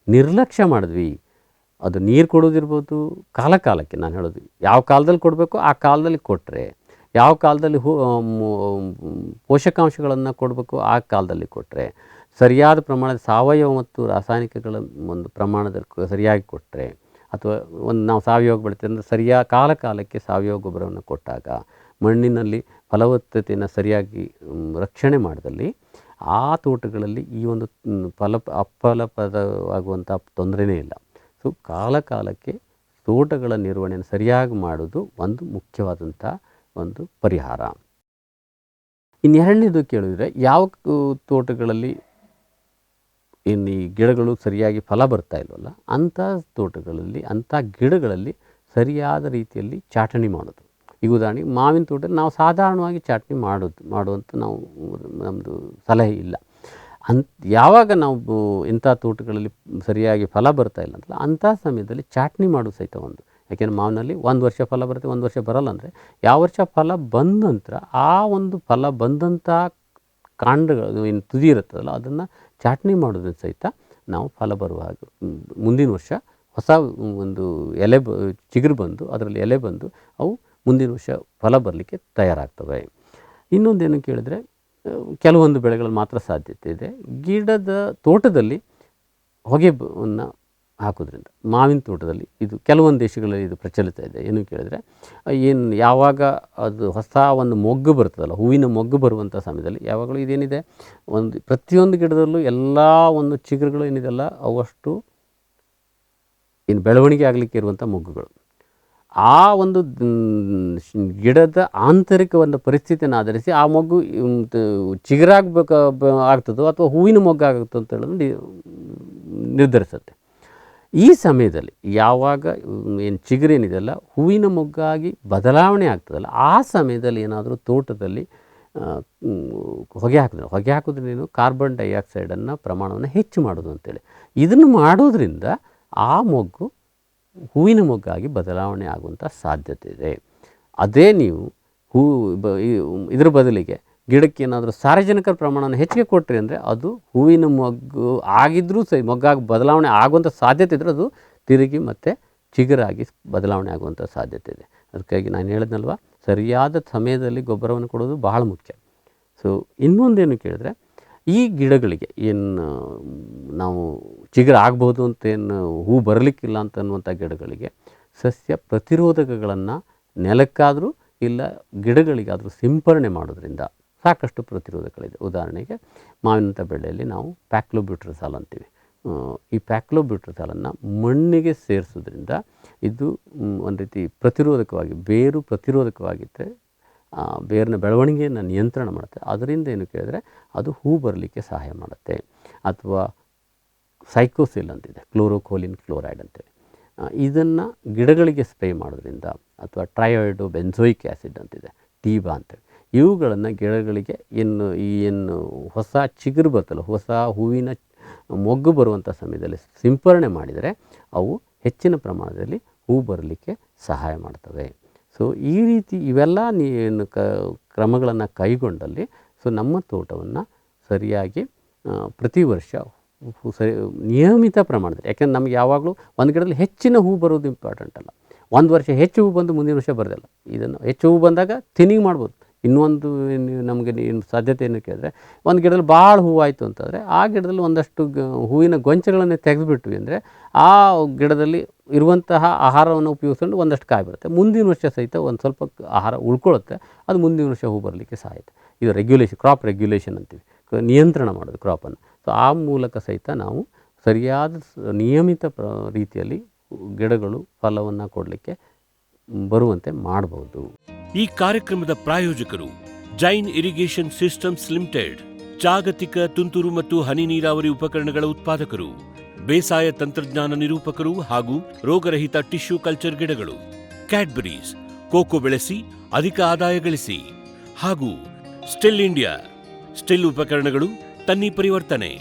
ನಿರ್ಲಕ್ಷ್ಯ ಮಾಡಿದ್ವಿ, ಅದು ನೀರು ಕೊಡೋದಿರ್ಬೋದು, ಕಾಲಕ್ಕೆ ನಾನು ಹೇಳೋದು ಯಾವ ಕಾಲದಲ್ಲಿ ಕೊಡಬೇಕು ಆ ಕಾಲದಲ್ಲಿ ಕೊಟ್ಟರೆ, ಯಾವ ಕಾಲದಲ್ಲಿ ಪೋಷಕಾಂಶಗಳನ್ನು ಕೊಡಬೇಕು ಆ ಕಾಲದಲ್ಲಿ ಕೊಟ್ಟರೆ, ಸರಿಯಾದ ಪ್ರಮಾಣದ ಸಾವಯವ ಮತ್ತು ರಾಸಾಯನಿಕಗಳ ಒಂದು ಪ್ರಮಾಣದಲ್ಲಿ ಸರಿಯಾಗಿ ಕೊಟ್ಟರೆ, ಅಥವಾ ನಾವು ಸಾವಯವ ಬೆಳಿತೀವಿ ಅಂದರೆ ಕಾಲಕ್ಕೆ ಸಾವಯವ ಗೊಬ್ಬರವನ್ನು ಕೊಟ್ಟಾಗ, ಮಣ್ಣಿನಲ್ಲಿ ಫಲವತ್ತತೆಯನ್ನು ಸರಿಯಾಗಿ ರಕ್ಷಣೆ ಆ ತೋಟಗಳಲ್ಲಿ ಈ ಒಂದು ಅಫಲಪ್ರದವಾಗುವಂಥ ತೊಂದರೆಯೇ ಇಲ್ಲ. ಸೊ ಕಾಲಕ್ಕೆ ತೋಟಗಳ ನಿರ್ವಹಣೆಯನ್ನು ಸರಿಯಾಗಿ ಮಾಡೋದು ಒಂದು ಮುಖ್ಯವಾದಂಥ ಒಂದು ಪರಿಹಾರ. ಇನ್ನೆರಡನೇದು ಕೇಳಿದರೆ, ಯಾವ ತೋಟಗಳಲ್ಲಿ ಇನ್ನು ಈ ಗಿಡಗಳು ಸರಿಯಾಗಿ ಫಲ ಬರ್ತಾ ಇಲ್ವಲ್ಲ ಅಂಥ ತೋಟಗಳಲ್ಲಿ, ಅಂಥ ಗಿಡಗಳಲ್ಲಿ ಸರಿಯಾದ ರೀತಿಯಲ್ಲಿ ಚಾಟಣಿ ಮಾಡೋದು. ಈಗ ಉದಾಹರಣೆಗೆ ಮಾವಿನ ತೋಟದಲ್ಲಿ ನಾವು ಸಾಧಾರಣವಾಗಿ ಚಾಟಣಿ ಮಾಡುವಂಥ ನಮ್ಮದು ಸಲಹೆ ಇಲ್ಲ. ಯಾವಾಗ ನಾವು ಇಂಥ ತೋಟಗಳಲ್ಲಿ ಸರಿಯಾಗಿ ಫಲ ಬರ್ತಾ ಇಲ್ಲ ಅಂತಲ್ಲ ಅಂಥ ಸಮಯದಲ್ಲಿ ಚಾಟಣಿ ಮಾಡೋದು ಸಹಿತ ಒಂದು. ಯಾಕೆಂದರೆ ಮಾವಿನಲ್ಲಿ 1 ವರ್ಷ ಫಲ ಬರುತ್ತೆ, 1 ವರ್ಷ ಬರಲ್ಲ. ಅಂದರೆ ಯಾವ ವರ್ಷ ಫಲ ಬಂದ ನಂತರ ಆ ಒಂದು ಫಲ ಬಂದಂಥ ಕಾಂಡಗಳು ಏನು ತುದಿ ಇರುತ್ತದಲ್ಲ ಅದನ್ನು ಚಾಟಣಿ ಮಾಡೋದ್ರಿಂದ ಸಹಿತ ನಾವು ಫಲ ಬರುವಾಗ ಮುಂದಿನ ವರ್ಷ ಹೊಸ ಒಂದು ಚಿಗುರು ಬಂದು ಅದರಲ್ಲಿ ಎಲೆ ಬಂದು ಅವು ಮುಂದಿನ ವರ್ಷ ಫಲ ಬರಲಿಕ್ಕೆ ತಯಾರಾಗ್ತವೆ. ಇನ್ನೊಂದೇನು ಕೇಳಿದರೆ, ಕೆಲವೊಂದು ಬೆಳೆಗಳಲ್ಲಿ ಮಾತ್ರ ಸಾಧ್ಯತೆ ಇದೆ. ಗಿಡದ ತೋಟದಲ್ಲಿ ಹೊಗೆಯನ್ನು ಹಾಕೋದ್ರಿಂದ, ಮಾವಿನ ತೋಟದಲ್ಲಿ ಇದು ಕೆಲವೊಂದು ದೇಶಗಳಲ್ಲಿ ಇದು ಪ್ರಚಲಿತ ಇದೆ. ಏನು ಕೇಳಿದರೆ, ಯಾವಾಗ ಅದು ಹೊಸ ಒಂದು ಮೊಗ್ಗು ಬರ್ತದಲ್ಲ, ಹೂವಿನ ಮೊಗ್ಗು ಬರುವಂಥ ಸಮಯದಲ್ಲಿ ಯಾವಾಗಲೂ ಇದೇನಿದೆ, ಪ್ರತಿಯೊಂದು ಗಿಡದಲ್ಲೂ ಎಲ್ಲ ಒಂದು ಚಿಗುರುಗಳು ಏನಿದೆಲ್ಲ ಅವಷ್ಟು ಬೆಳವಣಿಗೆ ಆಗಲಿಕ್ಕೆ ಇರುವಂಥ ಮೊಗ್ಗುಗಳು. ಆ ಒಂದು ಗಿಡದ ಆಂತರಿಕ ಒಂದು ಪರಿಸ್ಥಿತಿಯನ್ನು ಆಧರಿಸಿ ಆ ಮೊಗ್ಗು ಆಗ್ತದೋ ಅಥವಾ ಹೂವಿನ ಮೊಗ್ಗಾಗುತ್ತೋ ಅಂತ ಹೇಳೋದು ನಿರ್ಧರಿಸುತ್ತೆ. ಈ ಸಮಯದಲ್ಲಿ ಯಾವಾಗ ಏನು ಚಿಗುರೇನಿದೆಯಲ್ಲ ಹೂವಿನ ಮೊಗ್ಗಾಗಿ ಬದಲಾವಣೆ ಆಗ್ತದಲ್ಲ ಆ ಸಮಯದಲ್ಲಿ ಏನಾದರೂ ತೋಟದಲ್ಲಿ ಹೊಗೆ ಹಾಕೋದ್ರಿಂದ ಕಾರ್ಬನ್ ಡೈಆಕ್ಸೈಡನ್ನು ಪ್ರಮಾಣವನ್ನು ಹೆಚ್ಚು ಮಾಡೋದು ಅಂತೇಳಿ. ಇದನ್ನು ಮಾಡೋದ್ರಿಂದ ಆ ಮೊಗ್ಗು ಹೂವಿನ ಮೊಗ್ಗಾಗಿ ಬದಲಾವಣೆ ಆಗುವಂಥ ಸಾಧ್ಯತೆ ಇದೆ. ಅದೇ ನೀವು ಇದ್ರ ಬದಲಿಗೆ ಗಿಡಕ್ಕೆ ಏನಾದರೂ ಸಾರಜನಕರ ಪ್ರಮಾಣವನ್ನು ಹೆಚ್ಚಿಗೆ ಕೊಟ್ಟರೆ ಅಂದರೆ ಅದು ಹೂವಿನ ಮೊಗ್ಗು ಆಗಿದ್ದರೂ ಸರಿ ಮೊಗ್ಗಾಗಿ ಬದಲಾವಣೆ ಆಗುವಂಥ ಸಾಧ್ಯತೆ ಇದ್ದರೆ ಅದು ತಿರುಗಿ ಮತ್ತು ಚಿಗುರಾಗಿ ಬದಲಾವಣೆ ಆಗುವಂಥ ಸಾಧ್ಯತೆ ಇದೆ. ಅದಕ್ಕಾಗಿ ನಾನು ಹೇಳಿದ್ನಲ್ವ, ಸರಿಯಾದ ಸಮಯದಲ್ಲಿ ಗೊಬ್ಬರವನ್ನು ಕೊಡೋದು ಬಹಳ ಮುಖ್ಯ. ಸೊ ಇನ್ನೊಂದೇನು ಕೇಳಿದ್ರೆ, ಈ ಗಿಡಗಳಿಗೆ ಏನು ನಾವು ಚಿಗುರು ಆಗ್ಬೋದು ಅಂತೇನು ಹೂ ಬರಲಿಕ್ಕಿಲ್ಲ ಅಂತ ಅನ್ನುವಂಥ ಗಿಡಗಳಿಗೆ ಸಸ್ಯ ಪ್ರತಿರೋಧಕಗಳನ್ನು ನೆಲಕ್ಕಾದರೂ ಇಲ್ಲ ಗಿಡಗಳಿಗಾದರೂ ಸಿಂಪರಣೆ ಮಾಡೋದ್ರಿಂದ ಸಾಕಷ್ಟು ಪ್ರತಿರೋಧಕಗಳಿದೆ. ಉದಾಹರಣೆಗೆ ಮಾವಿನಂಥ ಬೆಳೆಯಲ್ಲಿ ನಾವು ಪ್ಯಾಕ್ಲೋಬ್ಯೂಟ್ರಸಾಲ್ ಅಂತೀವಿ. ಈ ಪ್ಯಾಕ್ಲೋಬ್ಯೂಟರ್ಸಾಲನ್ನು ಮಣ್ಣಿಗೆ ಸೇರಿಸೋದ್ರಿಂದ ಇದು ಒಂದು ರೀತಿ ಪ್ರತಿರೋಧಕವಾಗಿ, ಬೇರು ಪ್ರತಿರೋಧಕವಾಗಿದ್ದರೆ ಬೇರಿನ ಬೆಳವಣಿಗೆಯನ್ನು ನಿಯಂತ್ರಣ ಮಾಡುತ್ತೆ. ಅದರಿಂದ ಏನು ಕೇಳಿದ್ರೆ ಅದು ಹೂ ಬರಲಿಕ್ಕೆ ಸಹಾಯ ಮಾಡುತ್ತೆ. ಅಥವಾ ಸೈಕೋಸಿಲ್ ಅಂತಿದೆ, ಕ್ಲೋರೋಕೋಲಿನ್ ಕ್ಲೋರೈಡ್ ಅಂತೇಳಿ, ಇದನ್ನು ಗಿಡಗಳಿಗೆ ಸ್ಪ್ರೇ ಮಾಡೋದ್ರಿಂದ, ಅಥವಾ ಟ್ರಯೋಯ್ಡು ಬೆನ್ಸೋಯಿಕ್ ಆ್ಯಸಿಡ್ ಅಂತಿದೆ, ಟೀಬಾ ಅಂತೇಳಿ, ಇವುಗಳನ್ನು ಗಿಡಗಳಿಗೆ ಏನು ಹೊಸ ಚಿಗುರು ಬರ್ತಲ್ಲ, ಹೊಸ ಹೂವಿನ ಮೊಗ್ಗು ಬರುವಂಥ ಸಮಯದಲ್ಲಿ ಸಿಂಪರಣೆ ಮಾಡಿದರೆ ಅವು ಹೆಚ್ಚಿನ ಪ್ರಮಾಣದಲ್ಲಿ ಹೂ ಬರಲಿಕ್ಕೆ ಸಹಾಯ ಮಾಡ್ತವೆ. ಸೊ ಈ ರೀತಿ ಇವೆಲ್ಲ ಕ್ರಮಗಳನ್ನು ಕೈಗೊಂಡಲ್ಲಿ ನಮ್ಮ ತೋಟವನ್ನು ಸರಿಯಾಗಿ ಪ್ರತಿ ವರ್ಷ ನಿಯಮಿತ ಪ್ರಮಾಣದಲ್ಲಿ, ಯಾಕೆಂದ್ರೆ ನಮಗೆ ಯಾವಾಗಲೂ ಒಂದು ಗಿಡದಲ್ಲಿ ಹೆಚ್ಚಿನ ಹೂ ಬರೋದು ಇಂಪಾರ್ಟೆಂಟ್ ಅಲ್ಲ. ಒಂದು ವರ್ಷ ಹೆಚ್ಚು ಹೂ ಬಂದು ಮುಂದಿನ ವರ್ಷ ಬರೋದಿಲ್ಲ. ಇದನ್ನು ಹೆಚ್ಚು ಹೂ ಬಂದಾಗ ಥಿನ್ನಿಂಗ್ ಮಾಡ್ಬೋದು. ಇನ್ನೊಂದು ನಮಗೆ ಸಾಧ್ಯತೆ ಏನು ಕೇಳಿದ್ರೆ, ಒಂದು ಗಿಡದಲ್ಲಿ ಭಾಳ ಹೂವಾಯಿತು ಅಂತಂದರೆ ಆ ಗಿಡದಲ್ಲಿ ಒಂದಷ್ಟು ಹೂವಿನ ಗೊಂಚೆಗಳನ್ನು ತೆಗೆದುಬಿಟ್ವಿ ಅಂದರೆ ಆ ಗಿಡದಲ್ಲಿ ಇರುವಂತಹ ಆಹಾರವನ್ನು ಉಪಯೋಗಿಸ್ಕೊಂಡು ಒಂದಷ್ಟು ಕಾಯಿ ಬರುತ್ತೆ. ಮುಂದಿನ ವರ್ಷ ಸಹಿತ ಒಂದು ಸ್ವಲ್ಪ ಆಹಾರ ಉಳ್ಕೊಳ್ಳುತ್ತೆ, ಅದು ಮುಂದಿನ ವರ್ಷ ಹೂ ಬರಲಿಕ್ಕೆ ಸಹಾಯತೆ. ಇದು ರೆಗ್ಯುಲೇಷನ್, ಕ್ರಾಪ್ ರೆಗ್ಯುಲೇಷನ್ ಅಂತೀವಿ, ನಿಯಂತ್ರಣ ಮಾಡೋದು ಕ್ರಾಪನ್ನು. ಸೊ ಆ ಮೂಲಕ ಸಹಿತ ನಾವು ಸರಿಯಾದ ನಿಯಮಿತ ರೀತಿಯಲ್ಲಿ ಗಿಡಗಳು ಫಲವನ್ನು ಕೊಡಲಿಕ್ಕೆ ಬರುವಂತೆ ಮಾಡಬಹುದು. ಈ ಕಾರ್ಯಕ್ರಮದ ಪ್ರಾಯೋಜಕರು ಜೈನ್ ಇರಿಗೇಷನ್ ಸಿಸ್ಟಮ್ಸ್ ಲಿಮಿಟೆಡ್, ಜಾಗತಿಕ ತುಂತುರು ಮತ್ತು ಹನಿ ನೀರಾವರಿ ಉಪಕರಣಗಳ ಉತ್ಪಾದಕರು, ಬೇಸಾಯ ತಂತ್ರಜ್ಞಾನ ನಿರೂಪಕರು ಹಾಗೂ ರೋಗರಹಿತ ಟಿಶ್ಯೂ ಕಲ್ಚರ್ ಗಿಡಗಳು, ಕ್ಯಾಡ್ಬರೀಸ್, ಕೋಕೋ ಬೆಳೆಸಿ ಅಧಿಕ ಆದಾಯ ಗಳಿಸಿ, ಹಾಗೂ ಸ್ಟಿಲ್ ಇಂಡಿಯಾ, ಸ್ಟಿಲ್ ಉಪಕರಣಗಳು ತನ್ನಿ ಪರಿವರ್ತನೆ.